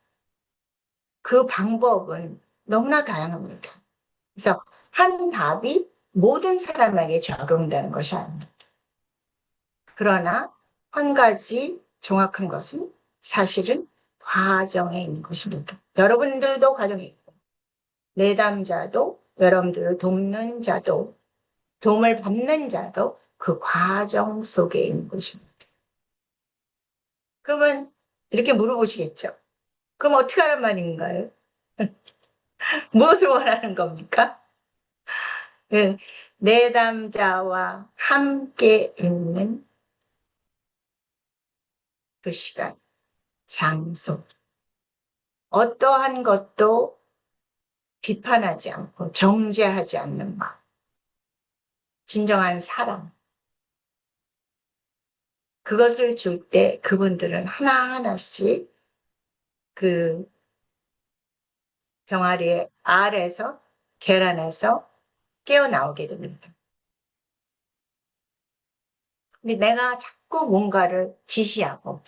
그 방법은 너무나 다양합니다. 그래서 한 답이 모든 사람에게 적용되는 것이 아닙니다. 그러나 한 가지 정확한 것은 사실은 과정에 있는 것입니다. 여러분들도 과정에 있고, 내담자도, 여러분들을 돕는 자도, 도움을 받는 자도 그 과정 속에 있는 것입니다. 그러면 이렇게 물어보시겠죠. 그럼 어떻게 하란 말인가요? 무엇을 원하는 겁니까? 네, 내담자와 함께 있는 그 시간, 장소, 어떠한 것도 비판하지 않고 정죄하지 않는 마음, 진정한 사랑. 그것을 줄 때 그분들은 하나하나씩 그 병아리의 알에서, 계란에서 깨어나오게 됩니다. 근데 내가 자꾸 뭔가를 지시하고,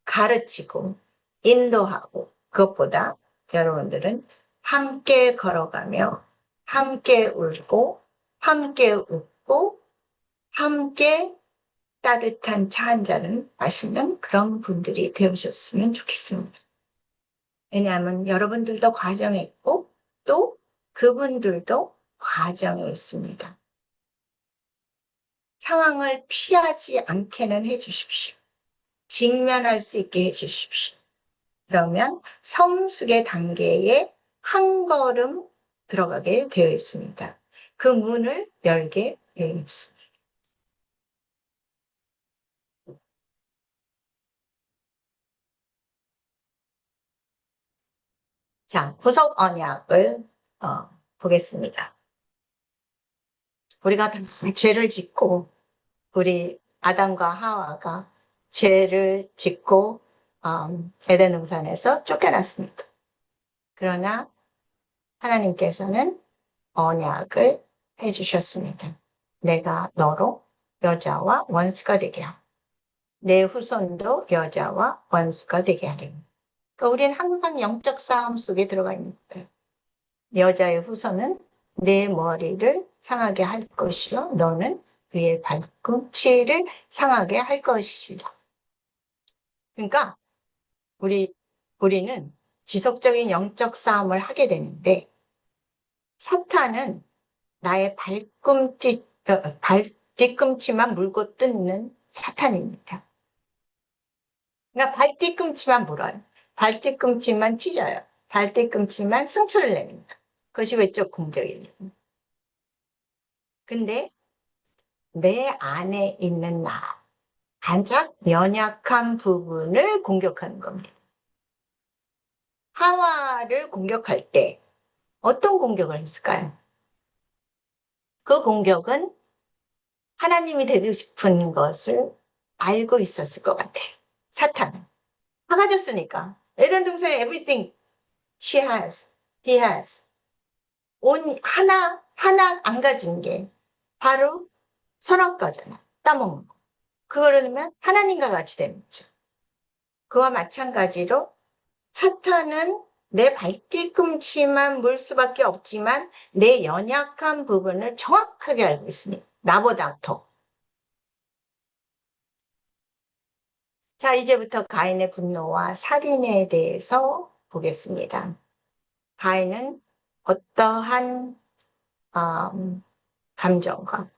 가르치고, 인도하고, 그것보다 여러분들은 함께 걸어가며, 함께 울고, 함께 웃고, 함께 따뜻한 차 한 잔을 마시는 그런 분들이 되어주셨으면 좋겠습니다. 왜냐하면 여러분들도 과정에 있고 또 그분들도 과정에 있습니다. 상황을 피하지 않게는 해주십시오. 직면할 수 있게 해주십시오. 그러면 성숙의 단계에 한 걸음 들어가게 되어 있습니다. 그 문을 열게 되어 있습니다. 자, 구속 언약을 보겠습니다. 우리가 다 죄를 짓고 우리 아담과 하와가 죄를 짓고 에덴 동산에서 쫓겨났습니다. 그러나 하나님께서는 언약을 해주셨습니다. 내가 너로 여자와 원수가 되게 하고 내 후손도 여자와 원수가 되게 하리니. 그러니까 우리는 항상 영적 싸움 속에 들어가 있는 거예요. 여자의 후손은 내 머리를 상하게 할 것이요 너는 그의 발꿈치를 상하게 할 것이라. 그러니까 우리는 지속적인 영적 싸움을 하게 되는데 사탄은 나의 뒤꿈치만 물고 뜯는 사탄입니다. 그러니까 발뒤꿈치만 물어요. 발뒤꿈치만 찢어요. 발뒤꿈치만 상처를 내립니다. 그것이 외적 공격입니다. 근데 내 안에 있는 나, 가장 연약한 부분을 공격하는 겁니다. 하와를 공격할 때 어떤 공격을 했을까요? 그 공격은 하나님이 되고 싶은 것을 알고 있었을 것 같아요. 사탄은. 다 가졌으니까. 에덴 동산에 everything she has, he has. 하나 안 가진 게 바로 선악과잖아. 따먹는 거. 그러려면 하나님과 같이 되는 거죠. 그와 마찬가지로 사탄은 내 발뒤꿈치만 물 수밖에 없지만 내 연약한 부분을 정확하게 알고 있으니 나보다 더. 자, 이제부터 가인의 분노와 살인에 대해서 보겠습니다. 가인은 어떠한 감정과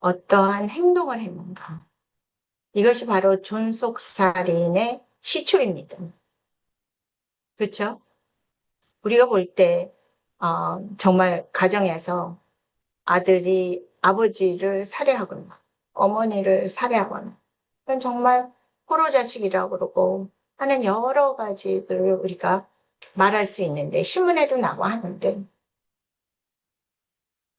어떠한 행동을 했는가. 이것이 바로 존속살인의 시초입니다. 그렇죠? 우리가 볼 때 정말 가정에서 아들이 아버지를 살해하거나 어머니를 살해하거나 그건 정말 포로 자식이라고 그러고 하는 여러 가지들을 우리가 말할 수 있는데 신문에도 나와 하는데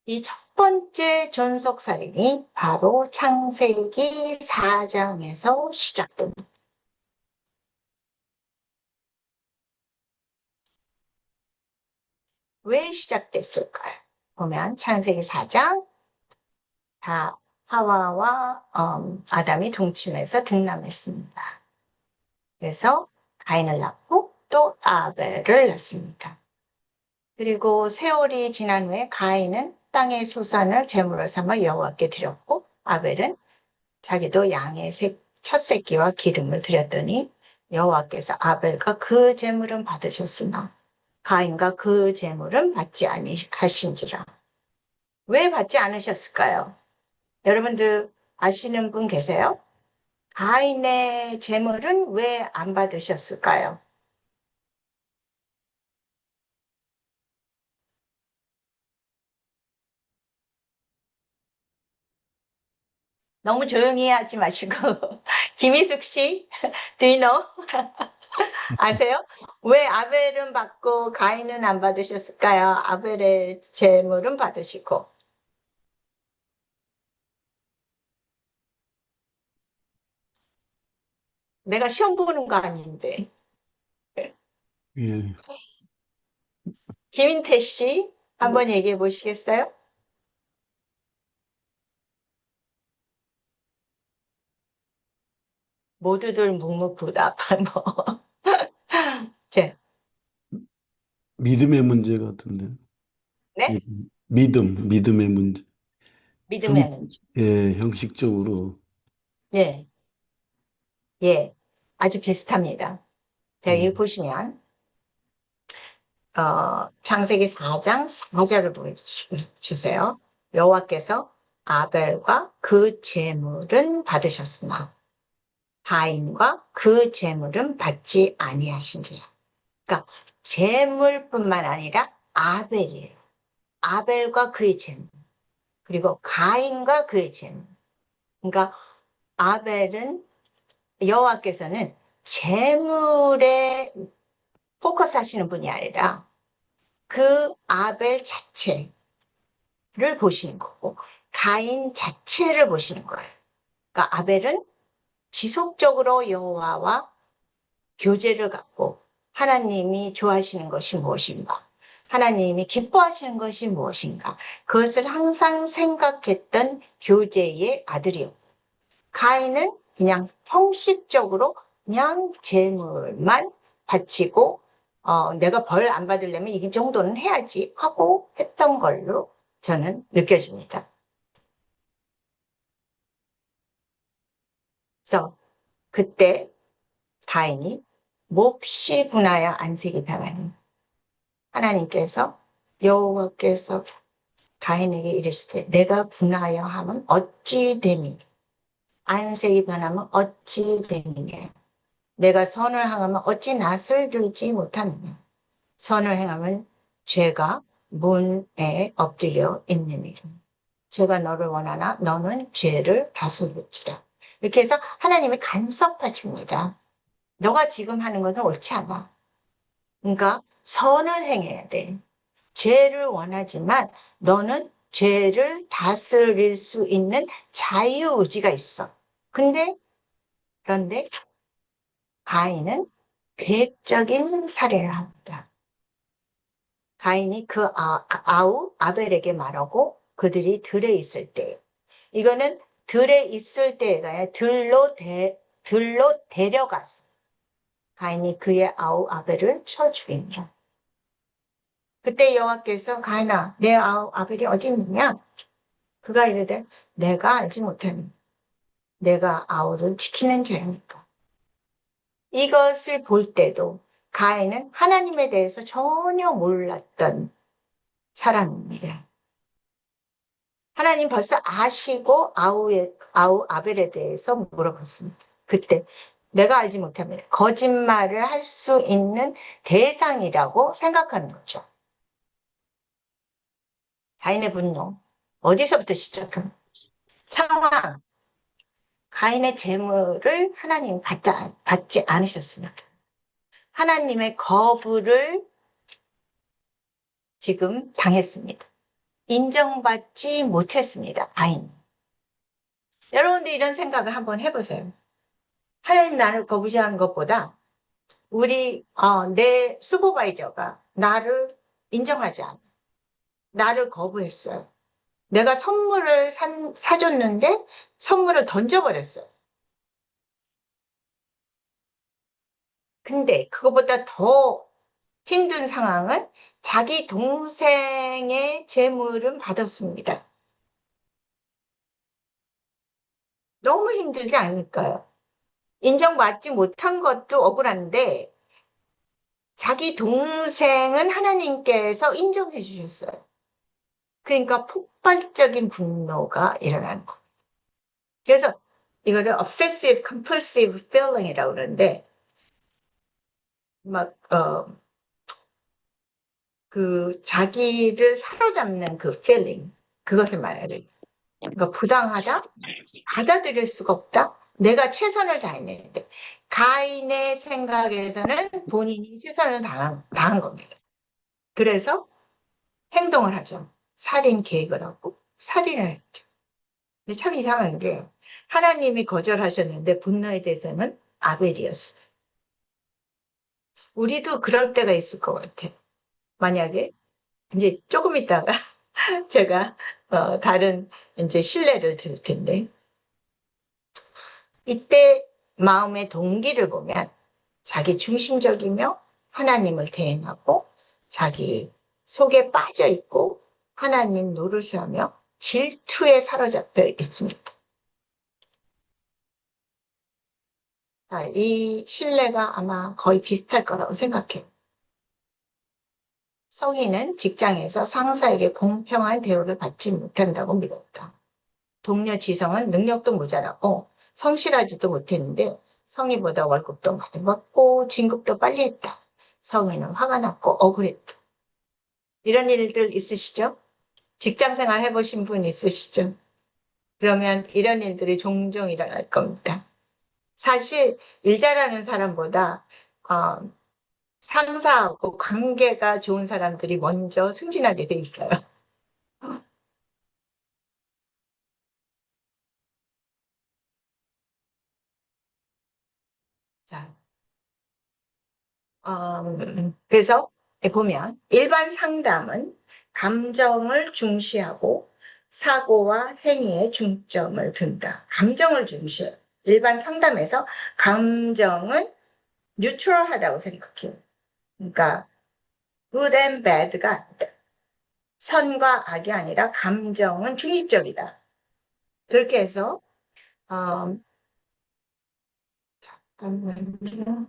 이 첫 번째 존속살인이 바로 창세기 4장에서 시작됩니다. 왜 시작됐을까요? 보면 창세기 4장 다 하와와 아담이 동침해서 등남했습니다. 그래서 가인을 낳고 또 아벨을 낳습니다. 그리고 세월이 지난 후에 가인은 땅의 소산을 제물로 삼아 여호와께 드렸고 아벨은 자기도 양의 첫 새끼와 기름을 드렸더니 여호와께서 아벨과 그 제물은 받으셨으나 가인과 그 제물은 받지 아니하신지라. 왜 받지 않으셨을까요? 여러분들 아시는 분 계세요? 가인의 제물은 왜 안 받으셨을까요? 너무 조용히 하지 마시고 김희숙 씨, do you know? 아세요? 왜 아벨은 받고 가인은 안 받으셨을까요? 아벨의 제물은 받으시고. 내가 시험 보는 거 아닌데. 예, 김인태 씨, 한번 얘기해 보시겠어요? 모두들 묵묵부답. 뭐. 제, 믿음의 문제 같은데. 네? 믿음의 문제. 형, 믿음의 문제. 형식적으로, 예, 예. 아주 비슷합니다. 자, 예, 여기 보시면, 창세기 4장 4절을 보여주세요. 여호와께서 아벨과 그 제물은 받으셨으나 가인과 그 제물은 받지 아니하신지라. 그러니까 제물뿐만 아니라 아벨이에요. 아벨과 그의 제물. 그리고 가인과 그의 제물. 그러니까 아벨은 여호와께서는 제물에 포커스 하시는 분이 아니라 그 아벨 자체를 보시는 거고 가인 자체를 보시는 거예요. 그러니까 아벨은 지속적으로 여호와와 교제를 갖고 하나님이 좋아하시는 것이 무엇인가? 하나님이 기뻐하시는 것이 무엇인가? 그것을 항상 생각했던 교제의 아들이었고 가인은 그냥 형식적으로 그냥 재물만 바치고 내가 벌 안 받으려면 이 정도는 해야지 하고 했던 걸로 저는 느껴집니다. 그래서 그때 가인이 몹시 분하여 안색이 변하니 하나님께서 여호와께서 가인에게 이르시되 내가 분하여 하면 어찌 됨이냐 안색이 변하면 어찌 됨이냐 내가 선을 행하면 어찌 낯을 들지 못하느냐 선을 행하면 죄가 문에 엎드려 있느니라 죄가 너를 원하나 너는 죄를 다스릴지라 이렇게 해서 하나님이 간섭하십니다. 너가 지금 하는 것은 옳지 않아. 그러니까 선을 행해야 돼. 죄를 원하지만 너는 죄를 다스릴 수 있는 자유의지가 있어. 그런데 가인은 계획적인 살인을 합니다. 가인이 그 아우 아벨에게 말하고 그들이 들에 있을 때 이거는 들에 있을 때가 아니라 들로 데려갔어. 가인이 그의 아우 아벨을 쳐 죽입니다. 그때 여호와께서 가인아 내 아우 아벨이 어디 있느냐? 그가 이르되 내가 알지 못하니 내가 아우를 지키는 자니까. 이것을 볼 때도 가인은 하나님에 대해서 전혀 몰랐던 사람입니다. 하나님 벌써 아시고 아우 아벨에 대해서 물어봤습니다. 그때 내가 알지 못하면 거짓말을 할 수 있는 대상이라고 생각하는 거죠. 가인의 분노 어디서부터 시작합니까? 상황 가인의 재물을 하나님 받지 않으셨습니다. 하나님의 거부를 지금 당했습니다. 인정받지 못했습니다. 가인. 여러분들 이런 생각을 한번 해보세요. 하나님 나를 거부시한 것보다 내 슈퍼바이저가 나를 인정하지 않아. 나를 거부했어요. 내가 선물을 사줬는데 선물을 던져버렸어요. 근데 그거보다 더 힘든 상황은 자기 동생의 재물은 받았습니다. 너무 힘들지 않을까요? 인정받지 못한 것도 억울한데 자기 동생은 하나님께서 인정해 주셨어요. 그러니까 폭발적인 분노가 일어나는 거예요. 그래서 이거를 obsessive compulsive feeling이라고 그러는데 막 그 자기를 사로잡는 그 feeling 그것을 말해요. 그러니까 부당하다, 받아들일 수가 없다. 내가 최선을 다했는데 가인의 생각에서는 본인이 최선을 당한 겁니다. 그래서 행동을 하죠. 살인 계획을 하고 살인을 했죠. 근데 참 이상한 게 하나님이 거절하셨는데 분노에 대해서는 아벨이었어요. 우리도 그럴 때가 있을 것 같아. 만약에 이제 조금 있다가 제가 다른 이제 신뢰를 들 텐데 이때 마음의 동기를 보면 자기 중심적이며 하나님을 대행하고 자기 속에 빠져 있고 하나님 노릇을 하며 질투에 사로잡혀 있습니다. 이 신뢰가 아마 거의 비슷할 거라고 생각해요. 성인은 직장에서 상사에게 공평한 대우를 받지 못한다고 믿었다. 동료 지성은 능력도 모자라고 성실하지도 못했는데 성의보다 월급도 많이 받고 진급도 빨리 했다. 성인은 화가 났고 억울했다. 이런 일들 있으시죠? 직장 생활 해보신 분 있으시죠? 그러면 이런 일들이 종종 일어날 겁니다. 사실 일 잘하는 사람보다 어, 상사하고 관계가 좋은 사람들이 먼저 승진하게 돼 있어요. 자, 그래서 보면 일반 상담은 감정을 중시하고 사고와 행위에 중점을 둔다. 감정을 중시해요. 일반 상담에서 감정은 뉴트럴하다고 생각해요. 그러니까 good and bad가 아니다. 선과 악이 아니라 감정은 중립적이다. 그렇게 해서 잠깐만요.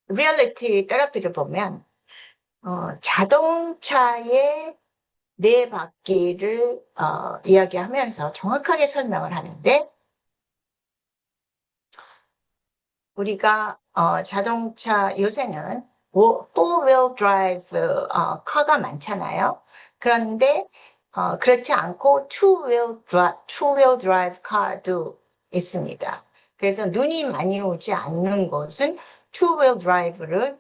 리얼리티 테라피를 보면 자동차의 네 바퀴를 이야기하면서 정확하게 설명을 하는데 우리가 자동차 요새는 four-wheel drive 카가 많잖아요. 그런데 그렇지 않고 two-wheel drive 카도 있습니다. 그래서 눈이 많이 오지 않는 곳은 two-wheel drive를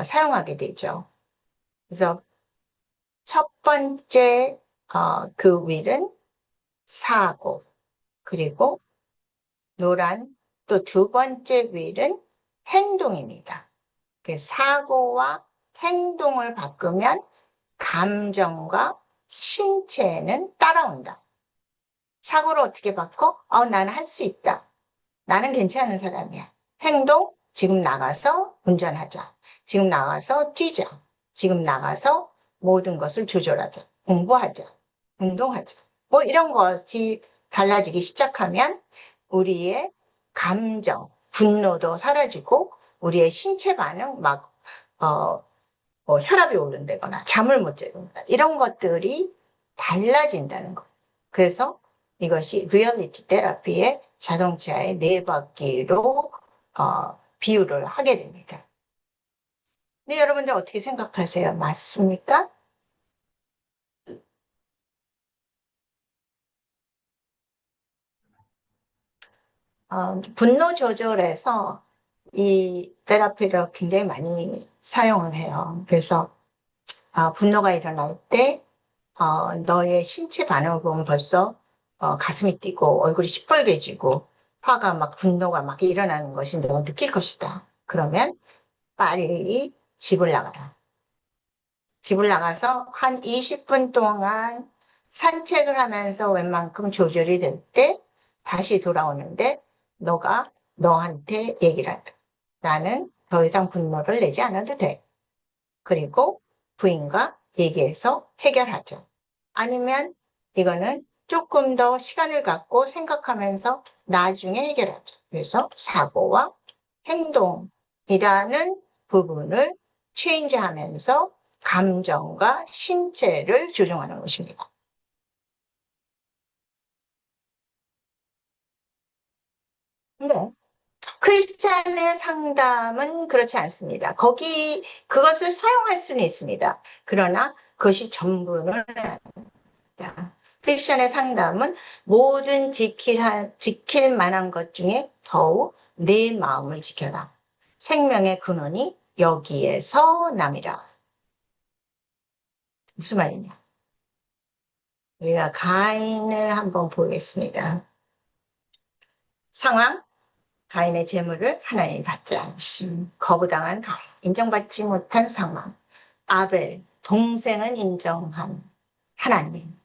사용하게 되죠. 그래서 첫 번째 그 휠은 사고, 그리고 노란 또 두 번째 휠은 행동입니다. 그 사고와 행동을 바꾸면 감정과 신체는 따라온다. 사고를 어떻게 바꿔? 나는 할 수 있다. 나는 괜찮은 사람이야. 행동, 지금 나가서 운전하자. 지금 나가서 뛰자. 지금 나가서 모든 것을 조절하자. 공부하자. 운동하자. 뭐 이런 것이 달라지기 시작하면 우리의 감정, 분노도 사라지고 우리의 신체 반응, 혈압이 오른다거나 잠을 못 자거나 이런 것들이 달라진다는 거. 그래서 이것이 리얼리티 테라피의 자동차의 네 바퀴로 비유를 하게 됩니다. 네, 여러분들 어떻게 생각하세요? 맞습니까? 분노 조절에서 이 테라피를 굉장히 많이 사용을 해요. 그래서 분노가 일어날 때 너의 신체 반응을 보면 벌써 가슴이 뛰고 얼굴이 시뻘개지고 화가 막 분노가 막 일어나는 것이 너 느낄 것이다. 그러면 빨리 집을 나가라. 집을 나가서 한 20분 동안 산책을 하면서 웬만큼 조절이 될 때 다시 돌아오는데 너한테 얘기를 한다. 나는 더 이상 분노를 내지 않아도 돼. 그리고 부인과 얘기해서 해결하죠. 아니면 이거는 조금 더 시간을 갖고 생각하면서 나중에 해결하죠. 그래서 사고와 행동이라는 부분을 체인지하면서 감정과 신체를 조정하는 것입니다. 네. 크리스찬의 상담은 그렇지 않습니다. 그것을 사용할 수는 있습니다. 그러나 그것이 전부는 아닙니다. 크리스찬의 상담은 모든 지킬 만한 것 중에 더욱 내 마음을 지켜라. 생명의 근원이 여기에서 남이라. 무슨 말이냐? 우리가 가인을 한번 보겠습니다. 상황, 가인의 재물을 하나님이 받지 않으심. 거부당한 가인, 인정받지 못한 상황. 아벨, 동생은 인정한 하나님.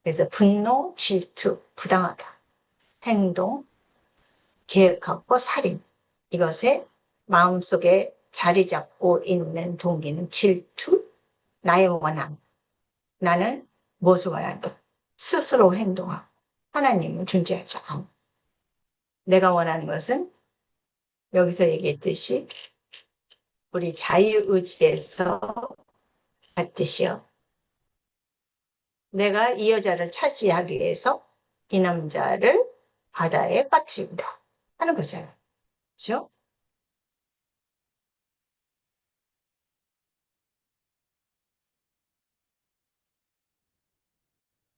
그래서 분노, 질투, 부당하다. 행동, 계획하고 살인. 이것에 마음속에 자리 잡고 있는 동기는 질투, 나의 원함. 나는 무엇을 원한다. 스스로 행동하고 하나님은 존재하지 않아. 내가 원하는 것은 여기서 얘기했듯이 우리 자유의지에서 같듯이요. 내가 이 여자를 차지하기 위해서 이 남자를 바다에 빠뜨린다 하는 거잖아요. 그렇죠?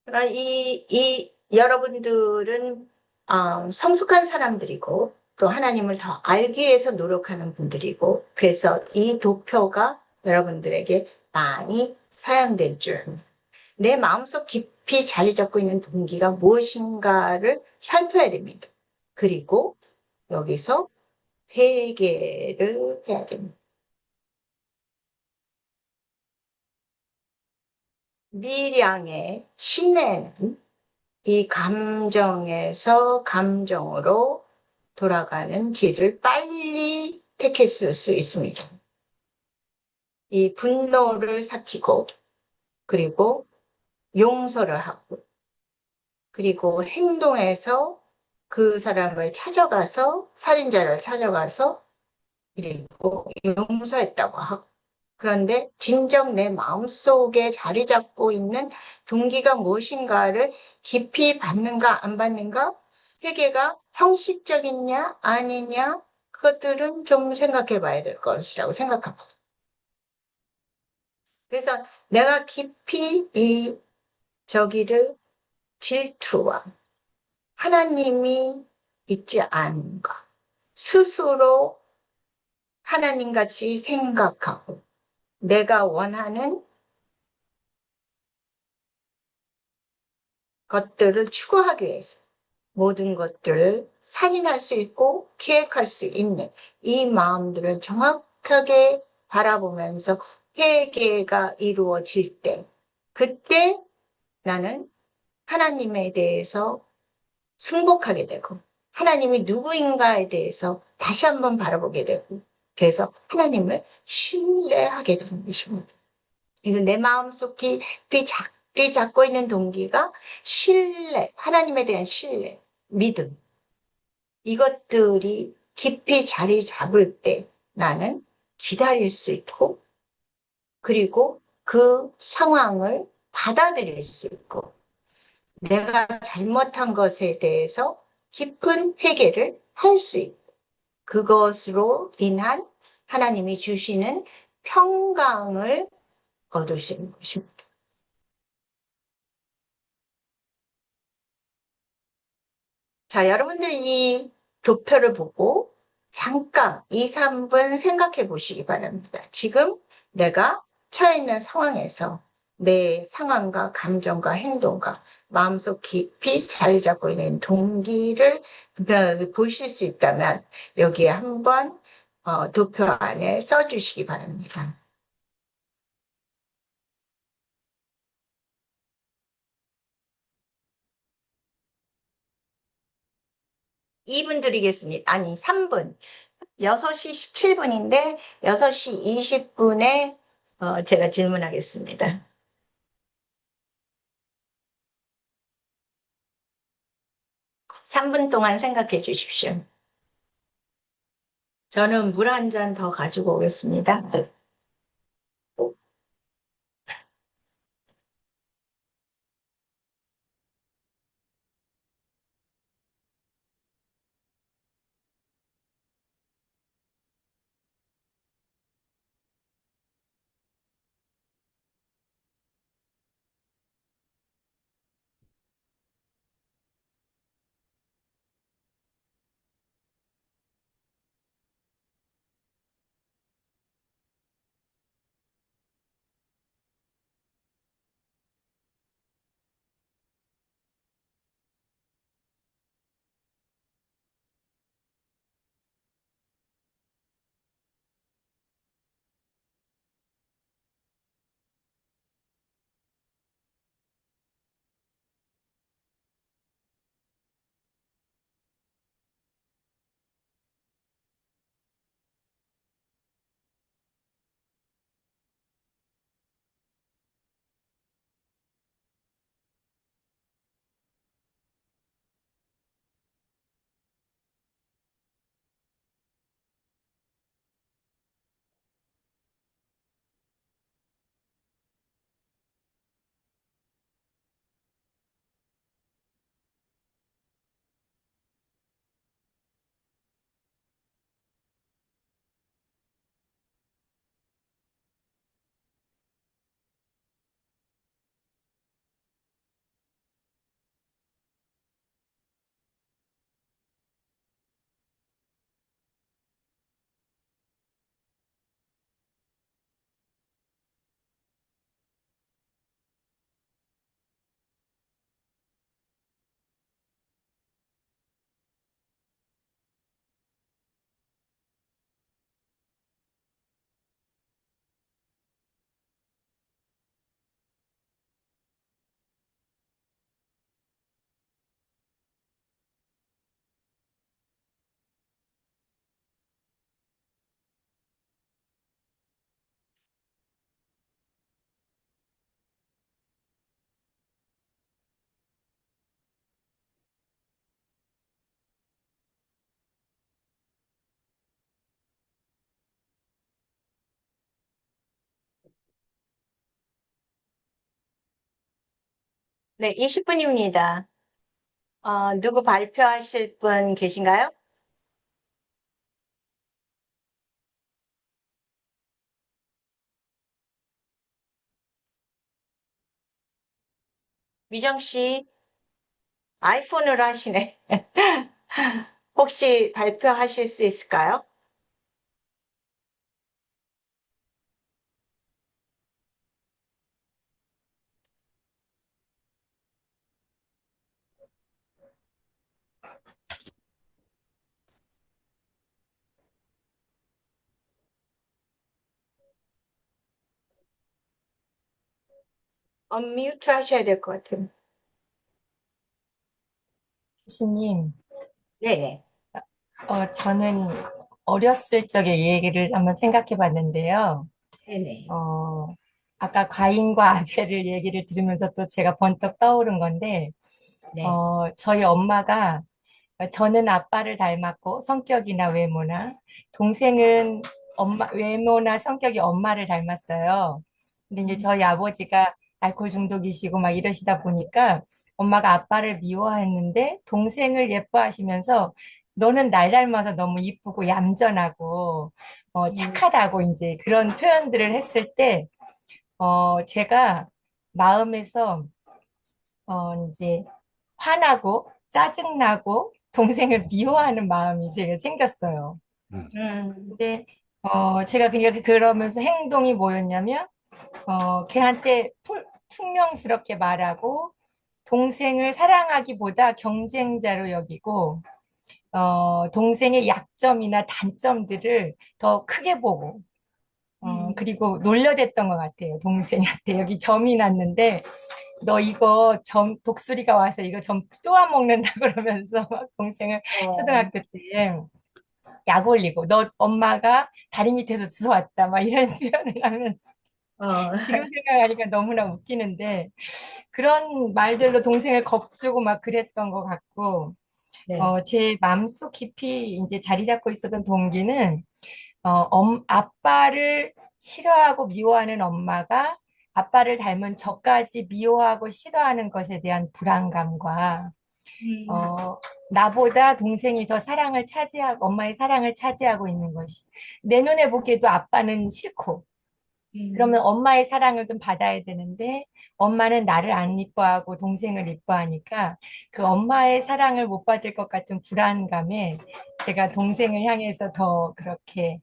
그러니까 이 여러분들은 성숙한 사람들이고 또 하나님을 더 알기 위해서 노력하는 분들이고 그래서 이 도표가 여러분들에게 많이 사용될 줄. 내 마음속 깊이 자리 잡고 있는 동기가 무엇인가를 살펴야 됩니다. 그리고 여기서 회개를 해야 됩니다. 미량의 신뢰는 이 감정에서 감정으로 돌아가는 길을 빨리 택했을 수 있습니다. 이 분노를 삭히고 그리고 용서를 하고 그리고 행동에서 그 사람을 찾아가서 살인자를 찾아가서 그리고 용서했다고 하고 그런데 진정 내 마음속에 자리 잡고 있는 동기가 무엇인가를 깊이 받는가 안 받는가 회개가 형식적이냐 아니냐 그것들은 좀 생각해 봐야 될 것이라고 생각합니다. 그래서 내가 깊이 이 저기를 질투와 하나님이 있지 않은가 스스로 하나님같이 생각하고 내가 원하는 것들을 추구하기 위해서 모든 것들을 살인할 수 있고 계획할 수 있는 이 마음들을 정확하게 바라보면서 회개가 이루어질 때 그때 나는 하나님에 대해서 승복하게 되고 하나님이 누구인가에 대해서 다시 한번 바라보게 되고 그래서 하나님을 신뢰하게 되는 것입니다. 그래서 내 마음속 깊이 작게 잡고 있는 동기가 신뢰, 하나님에 대한 신뢰, 믿음. 이것들이 깊이 자리 잡을 때 나는 기다릴 수 있고, 그리고 그 상황을 받아들일 수 있고, 내가 잘못한 것에 대해서 깊은 회개를 할 수 있고, 그것으로 인한 하나님이 주시는 평강을 얻을 수 있는 것입니다. 자, 여러분들 이 도표를 보고 잠깐 2, 3분 생각해 보시기 바랍니다. 지금 내가 처해 있는 상황에서 내 상황과 감정과 행동과 마음속 깊이 자리 잡고 있는 동기를 보실 수 있다면 여기에 한번 도표 안에 써주시기 바랍니다. 2분 드리겠습니다. 아니, 3분. 6시 17분인데 6시 20분에 제가 질문하겠습니다. 3분 동안 생각해 주십시오. 저는 물 한 잔 더 가지고 오겠습니다. 네, 20분입니다. 누구 발표하실 분 계신가요? 미정 씨, 아이폰으로 하시네. 혹시 발표하실 수 있을까요? 언뮤트 하셔야 될 것 같아요. 교수님, 네네. 저는 어렸을 적의 얘기를 한번 생각해 봤는데요. 네네. 어, 아까 과인과 아벨을 얘기를 들으면서 또 제가 번뜩 떠오른 건데, 네. 저희 엄마가 저는 아빠를 닮았고 성격이나 외모나 동생은 외모나 성격이 엄마를 닮았어요. 근데 이제 음, 저희 아버지가 알코올 중독이시고 막 이러시다 보니까 엄마가 아빠를 미워했는데 동생을 예뻐하시면서 너는 날 닮아서 너무 이쁘고 얌전하고 음, 착하다고 이제 그런 표현들을 했을 때 제가 마음에서 이제 화나고 짜증나고 동생을 미워하는 마음이 제가 생겼어요. 음. 음, 근데 제가 그냥 그러면서 행동이 뭐였냐면 걔한테 퉁명스럽게 말하고 동생을 사랑하기보다 경쟁자로 여기고 동생의 약점이나 단점들을 더 크게 보고 그리고 놀려댔던 것 같아요. 동생한테. 여기 점이 났는데, 너 이거 점, 독수리가 와서 이거 점 쪼아 먹는다 그러면서 막 동생을 어, 초등학교 때 약 올리고, 너 엄마가 다리 밑에서 주워왔다. 막 이런 표현을 하면서. 어, 지금 생각하니까 너무나 웃기는데, 그런 말들로 동생을 겁주고 막 그랬던 것 같고, 네. 제 마음속 깊이 이제 자리 잡고 있었던 동기는, 아빠를 싫어하고 미워하는 엄마가 아빠를 닮은 저까지 미워하고 싫어하는 것에 대한 불안감과, 음, 어, 나보다 동생이 더 사랑을 차지하고, 엄마의 사랑을 차지하고 있는 것이. 내 눈에 보기에도 아빠는 싫고, 그러면 음, 엄마의 사랑을 좀 받아야 되는데, 엄마는 나를 안 이뻐하고 동생을 이뻐하니까 그 엄마의 사랑을 못 받을 것 같은 불안감에 제가 동생을 향해서 더 그렇게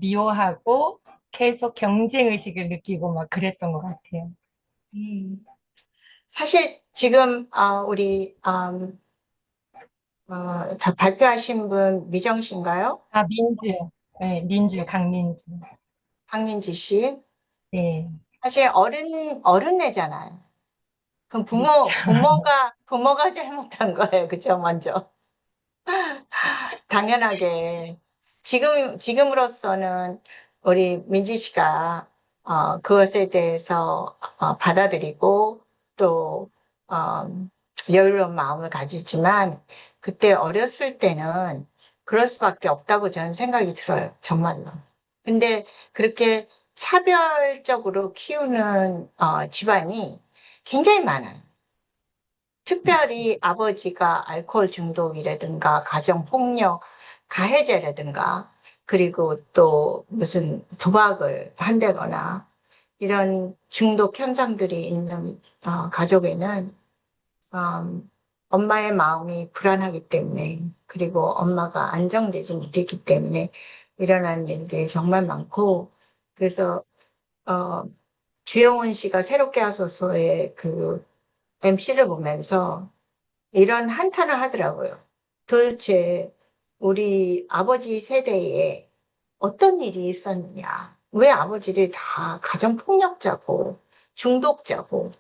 미워하고 계속 경쟁 의식을 느끼고 막 그랬던 것 같아요. 음. 사실 지금 우리 다 발표하신 분 미정 씨인가요? 아, 민주. 네, 민주, 강민주. 박민지 씨. 네, 사실 어른애잖아요. 그럼 그렇죠. 부모가 잘못한 거예요. 그죠? 먼저. 당연하게. 지금으로서는 우리 민지 씨가, 그것에 대해서, 받아들이고, 또, 어, 여유로운 마음을 가지지만, 그때 어렸을 때는 그럴 수밖에 없다고 저는 생각이 들어요. 정말로. 근데 그렇게 차별적으로 키우는, 집안이 굉장히 많아요. 그렇죠. 특별히 아버지가 알코올 중독이라든가 가정폭력 가해자라든가 그리고 또 무슨 도박을 한다거나 이런 중독 현상들이 있는 가족에는 엄마의 마음이 불안하기 때문에 그리고 엄마가 안정되지 못했기 때문에 일어나는 일들이 정말 많고 그래서 어, 주영훈 씨가 새롭게 하소서의 그 MC를 보면서 이런 한탄을 하더라고요. 도대체 우리 아버지 세대에 어떤 일이 있었느냐? 왜 아버지들이 다 가정폭력자고 중독자고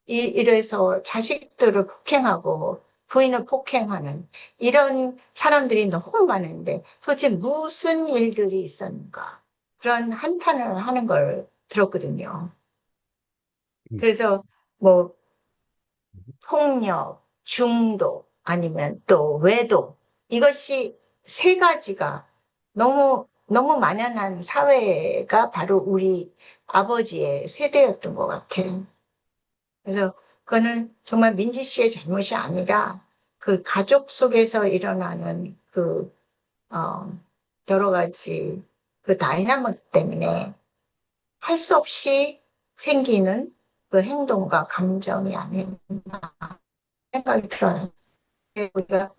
이래서 자식들을 폭행하고 부인을 폭행하는 이런 사람들이 너무 많은데 도대체 무슨 일들이 있었는가? 그런 한탄을 하는 걸 들었거든요. 그래서 뭐 폭력, 중독, 아니면 또 외도, 이것이 세 가지가 너무 만연한 사회가 바로 우리 아버지의 세대였던 것 같아요. 그래서 그거는 정말 민지 씨의 잘못이 아니라 그 가족 속에서 일어나는 어, 여러 가지 그 다이나믹 때문에 할 수 없이 생기는 그 행동과 감정이 아닌 생각이 들어요. 우리가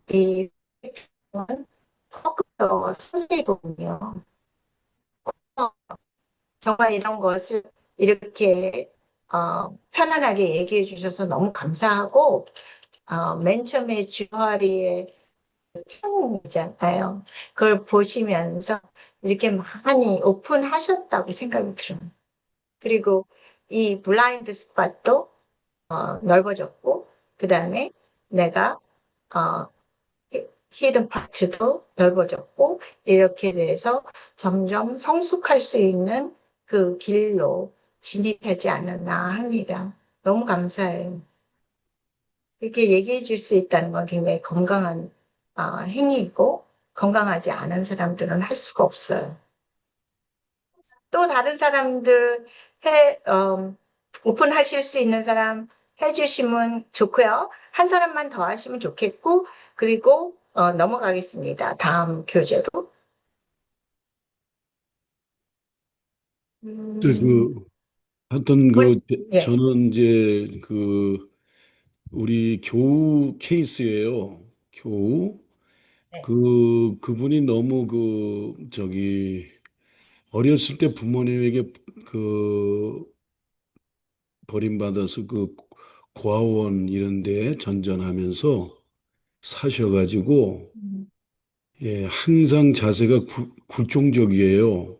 이 더 선생님이군요. 정말 이런 것을 이렇게 편안하게 얘기해 주셔서 너무 감사하고 맨 처음에 주하리의 춤이잖아요. 그걸 보시면서 이렇게 많이 오픈하셨다고 생각이 들어요. 그리고 이 블라인드 스팟도 넓어졌고 그 다음에 내가 어, 히든 파트도 넓어졌고 이렇게 돼서 점점 성숙할 수 있는 그 길로 진입하지 않았나 합니다. 너무 감사해요. 이렇게 얘기해 줄 수 있다는 건 굉장히 건강한 행위이고 건강하지 않은 사람들은 할 수가 없어요. 또 다른 사람들 오픈하실 수 있는 사람 해주시면 좋고요. 한 사람만 더 하시면 좋겠고, 그리고 넘어가겠습니다. 다음 교재로. 음, 그 하여튼 뭐, 예, 저는 이제 우리 교우 케이스예요. 교우. 네. 그분이 너무 어렸을 때 부모님에게 그 버림받아서 고아원 이런 데 전전하면서 사셔가지고 음, 예, 항상 자세가 굴종적이에요.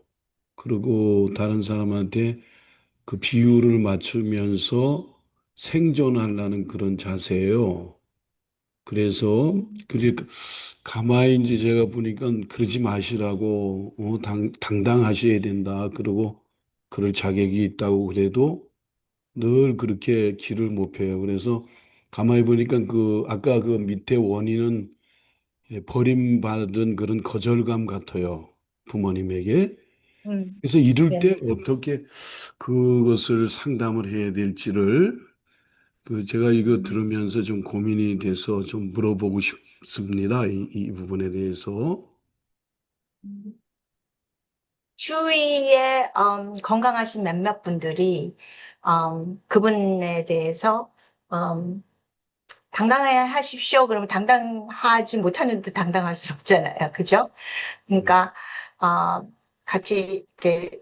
그리고 다른 사람한테 그 비율을 맞추면서 생존하려는 그런 자세예요. 그래서 그게 가만히 이제 제가 보니까 그러지 마시라고 당당하셔야 된다. 그리고 그럴 자격이 있다고 그래도 늘 그렇게 길을 못 펴요. 그래서 가만히 보니까 그 아까 그 밑에 원인은 버림받은 그런 거절감 같아요. 부모님에게. 그래서 이럴 때 네. 어떻게 그것을 상담을 해야 될지를 그 제가 이거 들으면서 좀 고민이 돼서 좀 물어보고 싶습니다. 이 부분에 대해서. 주위에 건강하신 몇몇 분들이 그분에 대해서 음, 당당해야 하십시오. 그러면 당당하지 못하는데 당당할 수 없잖아요. 그죠? 그러니까 같이 이렇게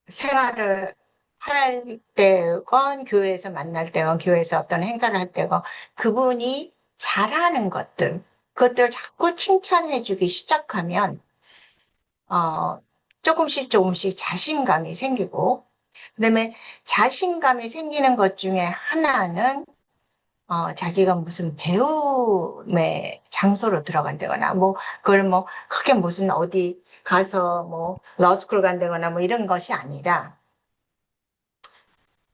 생활을 할 때건 교회에서 만날 때건 교회에서 어떤 행사를 할 때건 그분이 잘하는 것들 그것들을 자꾸 칭찬해 주기 시작하면 조금씩 조금씩 자신감이 생기고 그다음에 자신감이 생기는 것 중에 하나는 자기가 무슨 배움의 장소로 들어간다거나, 뭐, 그걸 뭐, 크게 무슨 어디 가서 뭐, 러스쿨 간다거나 뭐 이런 것이 아니라,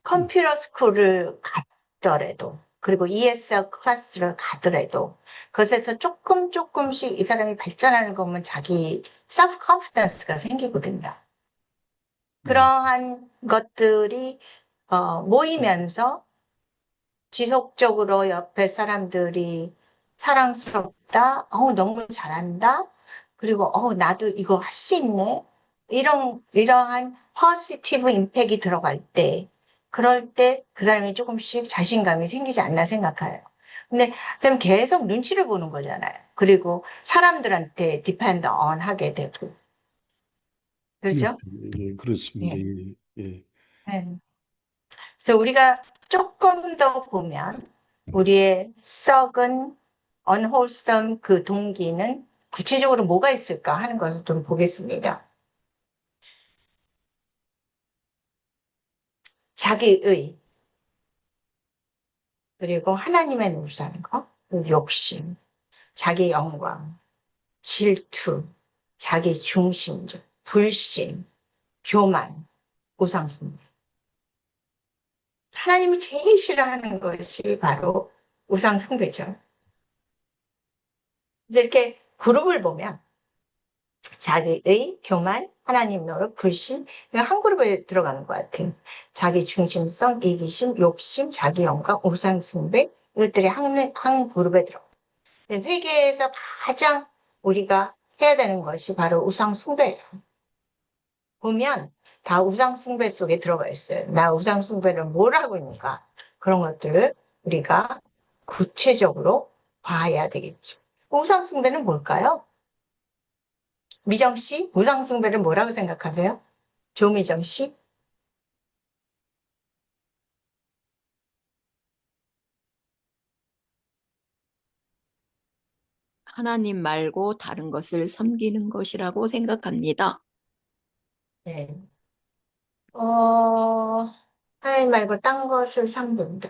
컴퓨터 스쿨을 갔더라도, 그리고 ESL 클래스를 가더라도, 그것에서 조금씩 이 사람이 발전하는 거 보면 자기 셀프 컨피던스가 생기거든요. 그러한 것들이, 모이면서 지속적으로 옆에 사람들이 사랑스럽다, 너무 잘한다, 그리고 나도 이거 할 수 있네. 이러한 포지티브 임팩이 들어갈 때, 그럴 때 그 사람이 조금씩 자신감이 생기지 않나 생각해요. 근데 그럼 계속 눈치를 보는 거잖아요. 그리고 사람들한테 디펜드 on 하게 되고. 예, 그렇죠? 예, 그렇습니다. 예. 예, 예. 네. 그래서 우리가 조금 더 보면 우리의 썩은 unwholesome 그 동기는 구체적으로 뭐가 있을까 하는 것을 좀 보겠습니다. 자기의, 그리고 하나님의 노릇하는 것, 그리고 욕심, 자기 영광, 질투, 자기 중심적, 불신, 교만, 우상숭배. 하나님이 제일 싫어하는 것이 바로 우상숭배죠. 그래서 이렇게 그룹을 보면 자기의 교만, 하나님 노릇, 불신, 이거 한 그룹에 들어가는 것 같아요. 자기 중심성, 이기심, 욕심, 자기 영광, 우상숭배, 이것들이 한 그룹에 들어가요. 회계에서 가장 우리가 해야 되는 것이 바로 우상숭배예요. 보면 다 우상숭배 속에 들어가 있어요. 나 우상숭배를 뭘 하고 있는가? 그런 것들을 우리가 구체적으로 봐야 되겠죠. 우상숭배는 뭘까요? 미정 씨, 우상숭배를 뭐라고 생각하세요? 조미정 씨? 하나님 말고 다른 것을 섬기는 것이라고 생각합니다. 네. 어, 하나님 말고 딴 것을 섬긴다.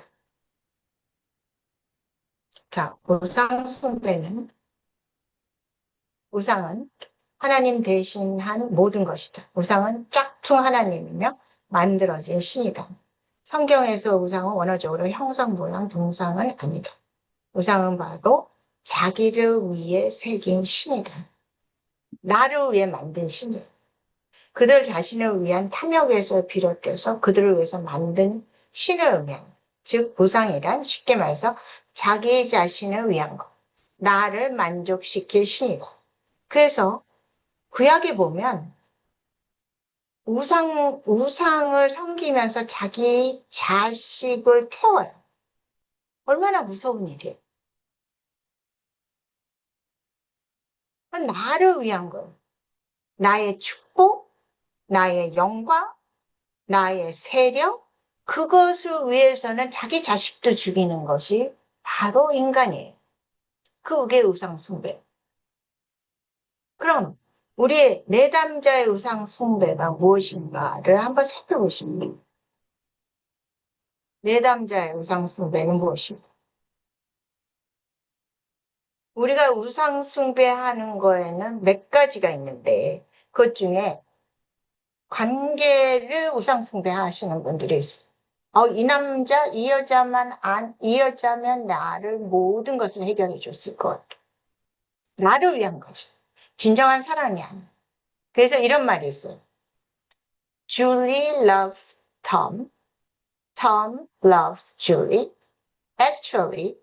자, 우상은 하나님 대신한 모든 것이다. 우상은 짝퉁 하나님이며 만들어진 신이다. 성경에서 우상은 원어적으로 형상, 모양, 동상은 아니다. 우상은 바로 자기를 위해 새긴 신이다. 나를 위해 만든 신이에요. 그들 자신을 위한 탐욕에서 비롯돼서 그들을 위해서 만든 신을 의미한, 즉 우상이란 쉽게 말해서 자기 자신을 위한 것, 나를 만족시킬 신이다. 그래서 구약에 보면 우상을 섬기면서 자기 자식을 태워요. 얼마나 무서운 일이에요. 나를 위한 거예요. 나의 축복, 나의 영광, 나의 세력, 그것을 위해서는 자기 자식도 죽이는 것이 바로 인간이에요. 그게 우상숭배. 그럼 우리의 내담자의 우상 숭배가 무엇인가를 한번 살펴보십니다. 내담자의 우상 숭배는 무엇인가? 우리가 우상 숭배하는 거에는 몇 가지가 있는데 그것 중에 관계를 우상 숭배하시는 분들이 있어요. 이 남자, 이 여자면 나를 모든 것을 해결해 줬을 것 같아. 나를 위한 거죠. 진정한 사랑이 아니야. 그래서 이런 말이 있어요. Julie loves Tom. Tom loves Julie. Actually,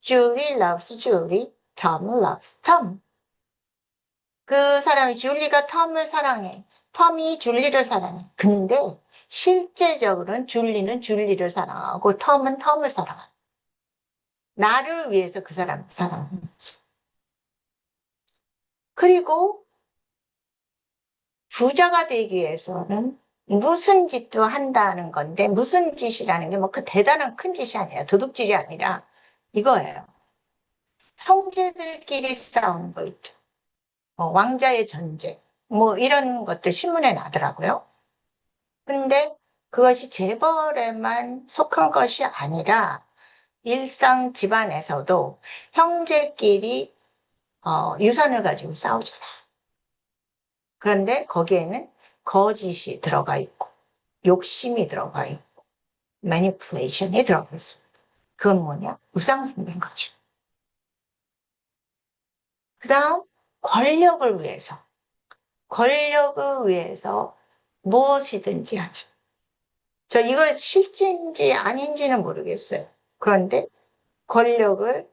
Julie loves Julie. Tom loves Tom. 그 사람이 줄리가 톰을 사랑해. 톰이 줄리를 사랑해. 근데 실제적으로는 줄리는 줄리를 사랑하고 톰은 톰을 사랑해. 나를 위해서 그 사람을 사랑하는 거죠. 그리고 부자가 되기 위해서는 무슨 짓도 한다는 건데 무슨 짓이라는 게 뭐 그 대단한 큰 짓이 아니라 도둑질이 아니라 이거예요. 형제들끼리 싸우는 거 있죠. 왕자의 전쟁 뭐 이런 것들 신문에 나더라고요. 근데 그것이 재벌에만 속한 것이 아니라 일상 집안에서도 형제끼리 유산을 가지고 싸우잖아요. 그런데 거기에는 거짓이 들어가 있고 욕심이 들어가 있고 매니플레이션이 들어가 있습니다. 그건 뭐냐? 우상숭배인 거죠. 그 다음 권력을 위해서 무엇이든지 하죠. 저 이거 실제인지 아닌지는 모르겠어요. 그런데 권력을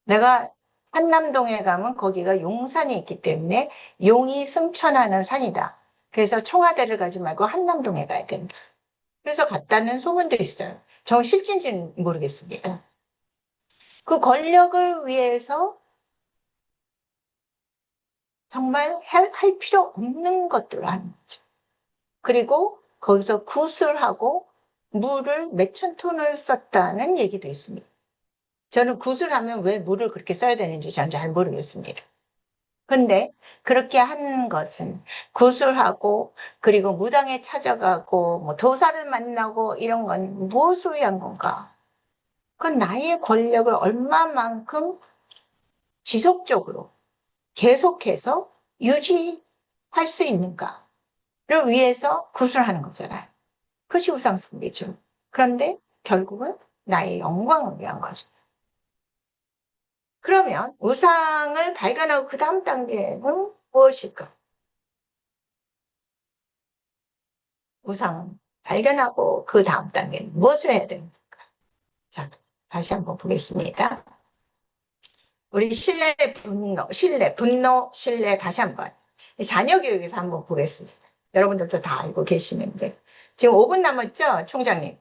내가 한남동에 가면 거기가 용산이 있기 때문에 용이 승천하는 산이다. 그래서 청와대를 가지 말고 한남동에 가야 된다. 그래서 갔다는 소문도 있어요. 저 실제인지는 모르겠습니다. 그 권력을 위해서 정말 할 필요 없는 것들을 하는 거죠. 그리고 거기서 구슬하고 물을 몇천 톤을 썼다는 얘기도 있습니다. 저는 구슬하면 왜 물을 그렇게 써야 되는지 저는 잘 모르겠습니다. 근데 그렇게 하는 것은 구슬하고 그리고 무당에 찾아가고 뭐 도사를 만나고 이런 건 무엇을 위한 건가? 그건 나의 권력을 얼마만큼 지속적으로 계속해서 유지할 수 있는가를 위해서 구슬하는 거잖아요. 그것이 우상숭배죠. 그런데 결국은 나의 영광을 위한 거죠. 그러면 우상을 발견하고 그 다음 단계는 무엇일까? 우상 발견하고 그 다음 단계는 무엇을 해야 됩니까? 자, 다시 한번 보겠습니다. 우리 신뢰 다시 한번. 자녀 교육에서 한번 보겠습니다. 여러분들도 다 알고 계시는데. 지금 5분 남았죠, 총장님?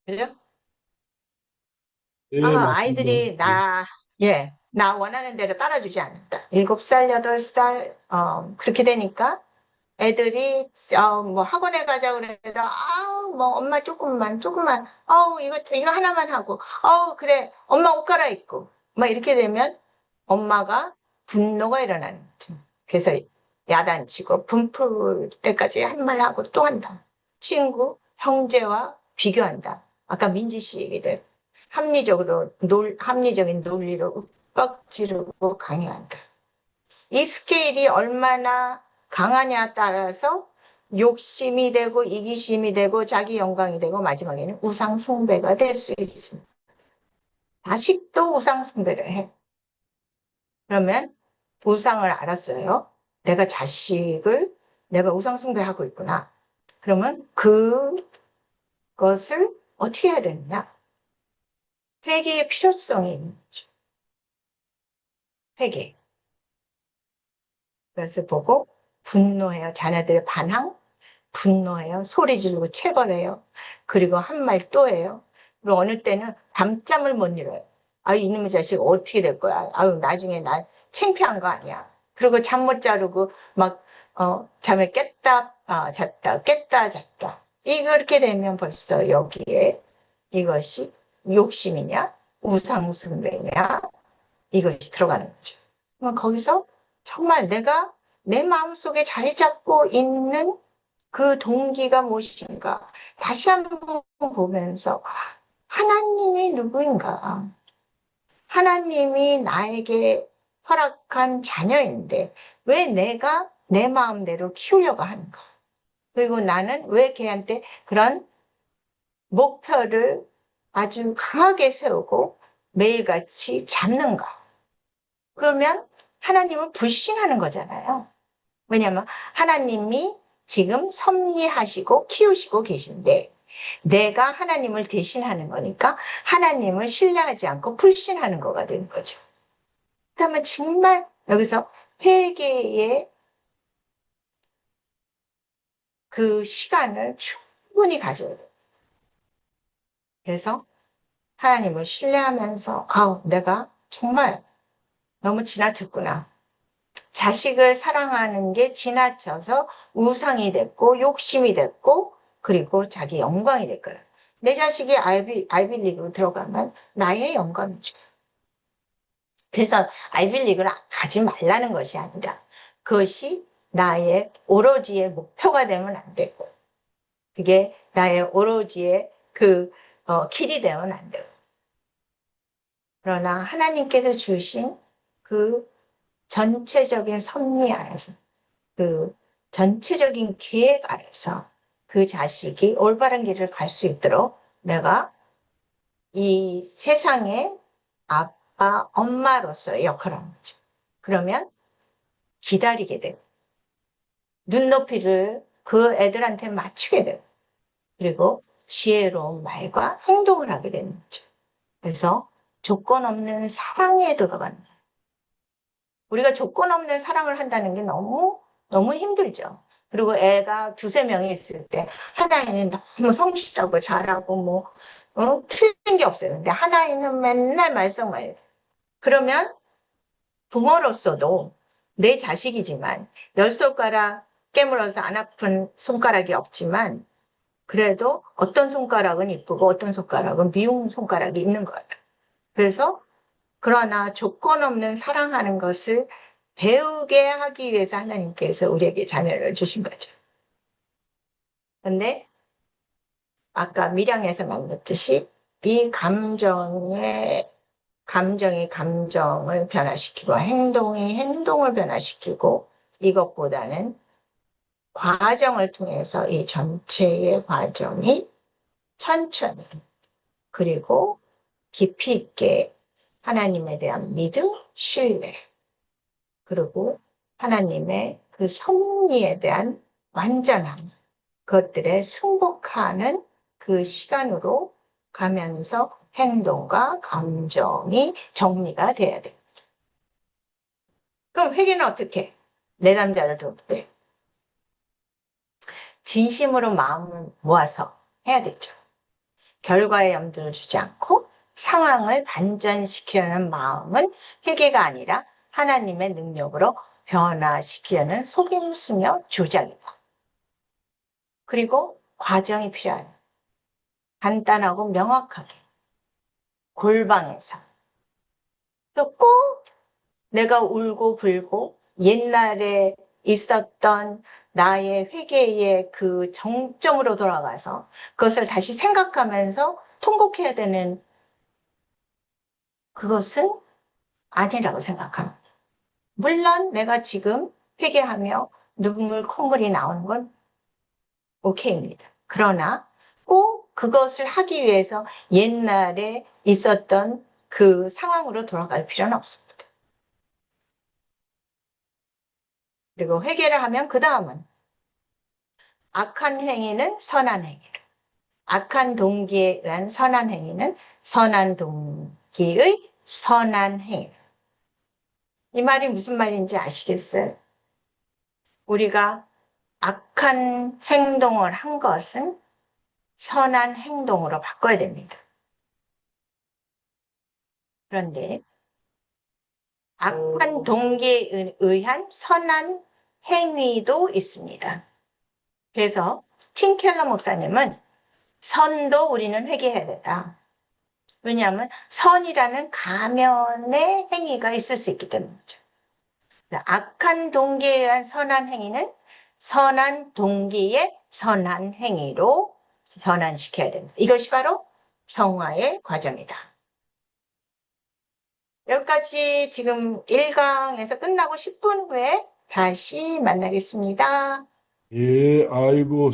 그죠? 예, 맞습니다. 아이들이 나 원하는 대로 따라주지 않는다. 7살, 8살, 그렇게 되니까 애들이, 뭐 학원에 가자 그래도, 뭐 엄마 조금만, 이거 하나만 하고, 그래, 엄마 옷 갈아입고. 막 이렇게 되면 엄마가 분노가 일어나는 거죠. 그래서 야단치고 분풀 때까지 한 말 하고 또 한다. 친구, 형제와 비교한다. 아까 민지 씨 얘기대로. 합리적인 논리로 윽박지르고 강요한다. 이 스케일이 얼마나 강하냐에 따라서 욕심이 되고 이기심이 되고 자기 영광이 되고 마지막에는 우상숭배가 될 수 있습니다. 자식도 우상숭배를 해. 그러면 우상을 알았어요. 내가 자식을 내가 우상숭배하고 있구나. 그러면 그것을 어떻게 해야 되느냐? 회개의 필요성이 있는 거죠. 회개. 그래서 보고 분노해요. 자녀들의 반항, 분노해요. 소리 지르고 체벌해요. 그리고 한 말 또 해요. 그리고 어느 때는 밤잠을 못 이뤄요. 이놈의 자식 어떻게 될 거야? 나중에 나 창피한 거 아니야. 그리고 잠 못 자르고 막 잠에 깼다 잤다 깼다 잤다. 이렇게 되면 벌써 여기에 이것이 욕심이냐 우상숭배냐 이것이 들어가는 거죠. 그럼 거기서 정말 내가 내 마음속에 자리 잡고 있는 그 동기가 무엇인가 다시 한번 보면서 하나님이 누구인가? 하나님이 나에게 허락한 자녀인데 왜 내가 내 마음대로 키우려고 하는가? 그리고 나는 왜 걔한테 그런 목표를 아주 강하게 세우고 매일같이 잡는가? 그러면 하나님을 불신하는 거잖아요. 왜냐하면 하나님이 지금 섭리하시고 키우시고 계신데 내가 하나님을 대신하는 거니까 하나님을 신뢰하지 않고 불신하는 거가 되는 거죠. 그러면 정말 여기서 회개의 그 시간을 충분히 가져야 돼요. 그래서 하나님을 신뢰하면서 내가 정말 너무 지나쳤구나. 자식을 사랑하는 게 지나쳐서 우상이 됐고 욕심이 됐고 그리고 자기 영광이 될 거야. 내 자식이 아이비리그로 들어가면 나의 영광이죠. 그래서 아이비리그를 가지 말라는 것이 아니라 그것이 나의 오로지의 목표가 되면 안 되고 그게 나의 오로지의 길이 되면 안 되고 그러나 하나님께서 주신 그 전체적인 섭리 아래서 그 전체적인 계획 아래서 그 자식이 올바른 길을 갈 수 있도록 내가 이 세상의 아빠, 엄마로서의 역할을 하는 거죠. 그러면 기다리게 되고 눈높이를 그 애들한테 맞추게 되고 그리고 지혜로운 말과 행동을 하게 되는 거죠. 그래서 조건 없는 사랑에 들어가는 거예요. 우리가 조건 없는 사랑을 한다는 게 너무 힘들죠. 그리고 애가 두세 명이 있을 때 하나는 너무 성실하고 잘하고 틀린 게 없어요. 근데 하나는 맨날 말썽말. 그러면 부모로서도 내 자식이지만 10손가락 깨물어서 안 아픈 손가락이 없지만 그래도 어떤 손가락은 이쁘고 어떤 손가락은 미운 손가락이 있는 거예요. 그래서 그러나 조건 없는 사랑하는 것을 배우게 하기 위해서 하나님께서 우리에게 자녀를 주신 거죠. 근데 아까 밀양에서 만났듯이 이 감정이 감정을 변화시키고 행동이 행동을 변화시키고 이것보다는 과정을 통해서 이 전체의 과정이 천천히 그리고 깊이 있게 하나님에 대한 믿음, 신뢰 그리고 하나님의 그 섭리에 대한 완전함 그것들에 승복하는 그 시간으로 가면서 행동과 감정이 정리가 돼야 돼요. 그럼 회개는 어떻게? 내담자를 둘 때 진심으로 마음을 모아서 해야 되죠. 결과에 염두를 주지 않고 상황을 반전시키려는 마음은 회개가 아니라 하나님의 능력으로 변화시키려는 속임수며 조작이고 그리고 과정이 필요해요. 간단하고 명확하게 골방에서 또 꼭 내가 울고 불고 옛날에 있었던 나의 회개의 그 정점으로 돌아가서 그것을 다시 생각하면서 통곡해야 되는 그것은 아니라고 생각합니다. 물론 내가 지금 회개하며 눈물 콧물이 나오는 건 오케이입니다. 그러나 꼭 그것을 하기 위해서 옛날에 있었던 그 상황으로 돌아갈 필요는 없습니다. 그리고 회개를 하면 그 다음은 악한 행위는 선한 행위를, 악한 동기에 의한 선한 행위는 선한 동기의 선한 행위를. 이 말이 무슨 말인지 아시겠어요? 우리가 악한 행동을 한 것은 선한 행동으로 바꿔야 됩니다. 그런데 악한 동기에 의한 선한 행위도 있습니다. 그래서 팀 켈러 목사님은 선도 우리는 회개해야 된다. 왜냐하면 선이라는 가면의 행위가 있을 수 있기 때문이죠. 악한 동기에 의한 선한 행위는 선한 동기의 선한 행위로 전환시켜야 됩니다. 이것이 바로 성화의 과정이다. 여기까지 지금 1강에서 끝나고 10분 후에 다시 만나겠습니다. 예, 아이고.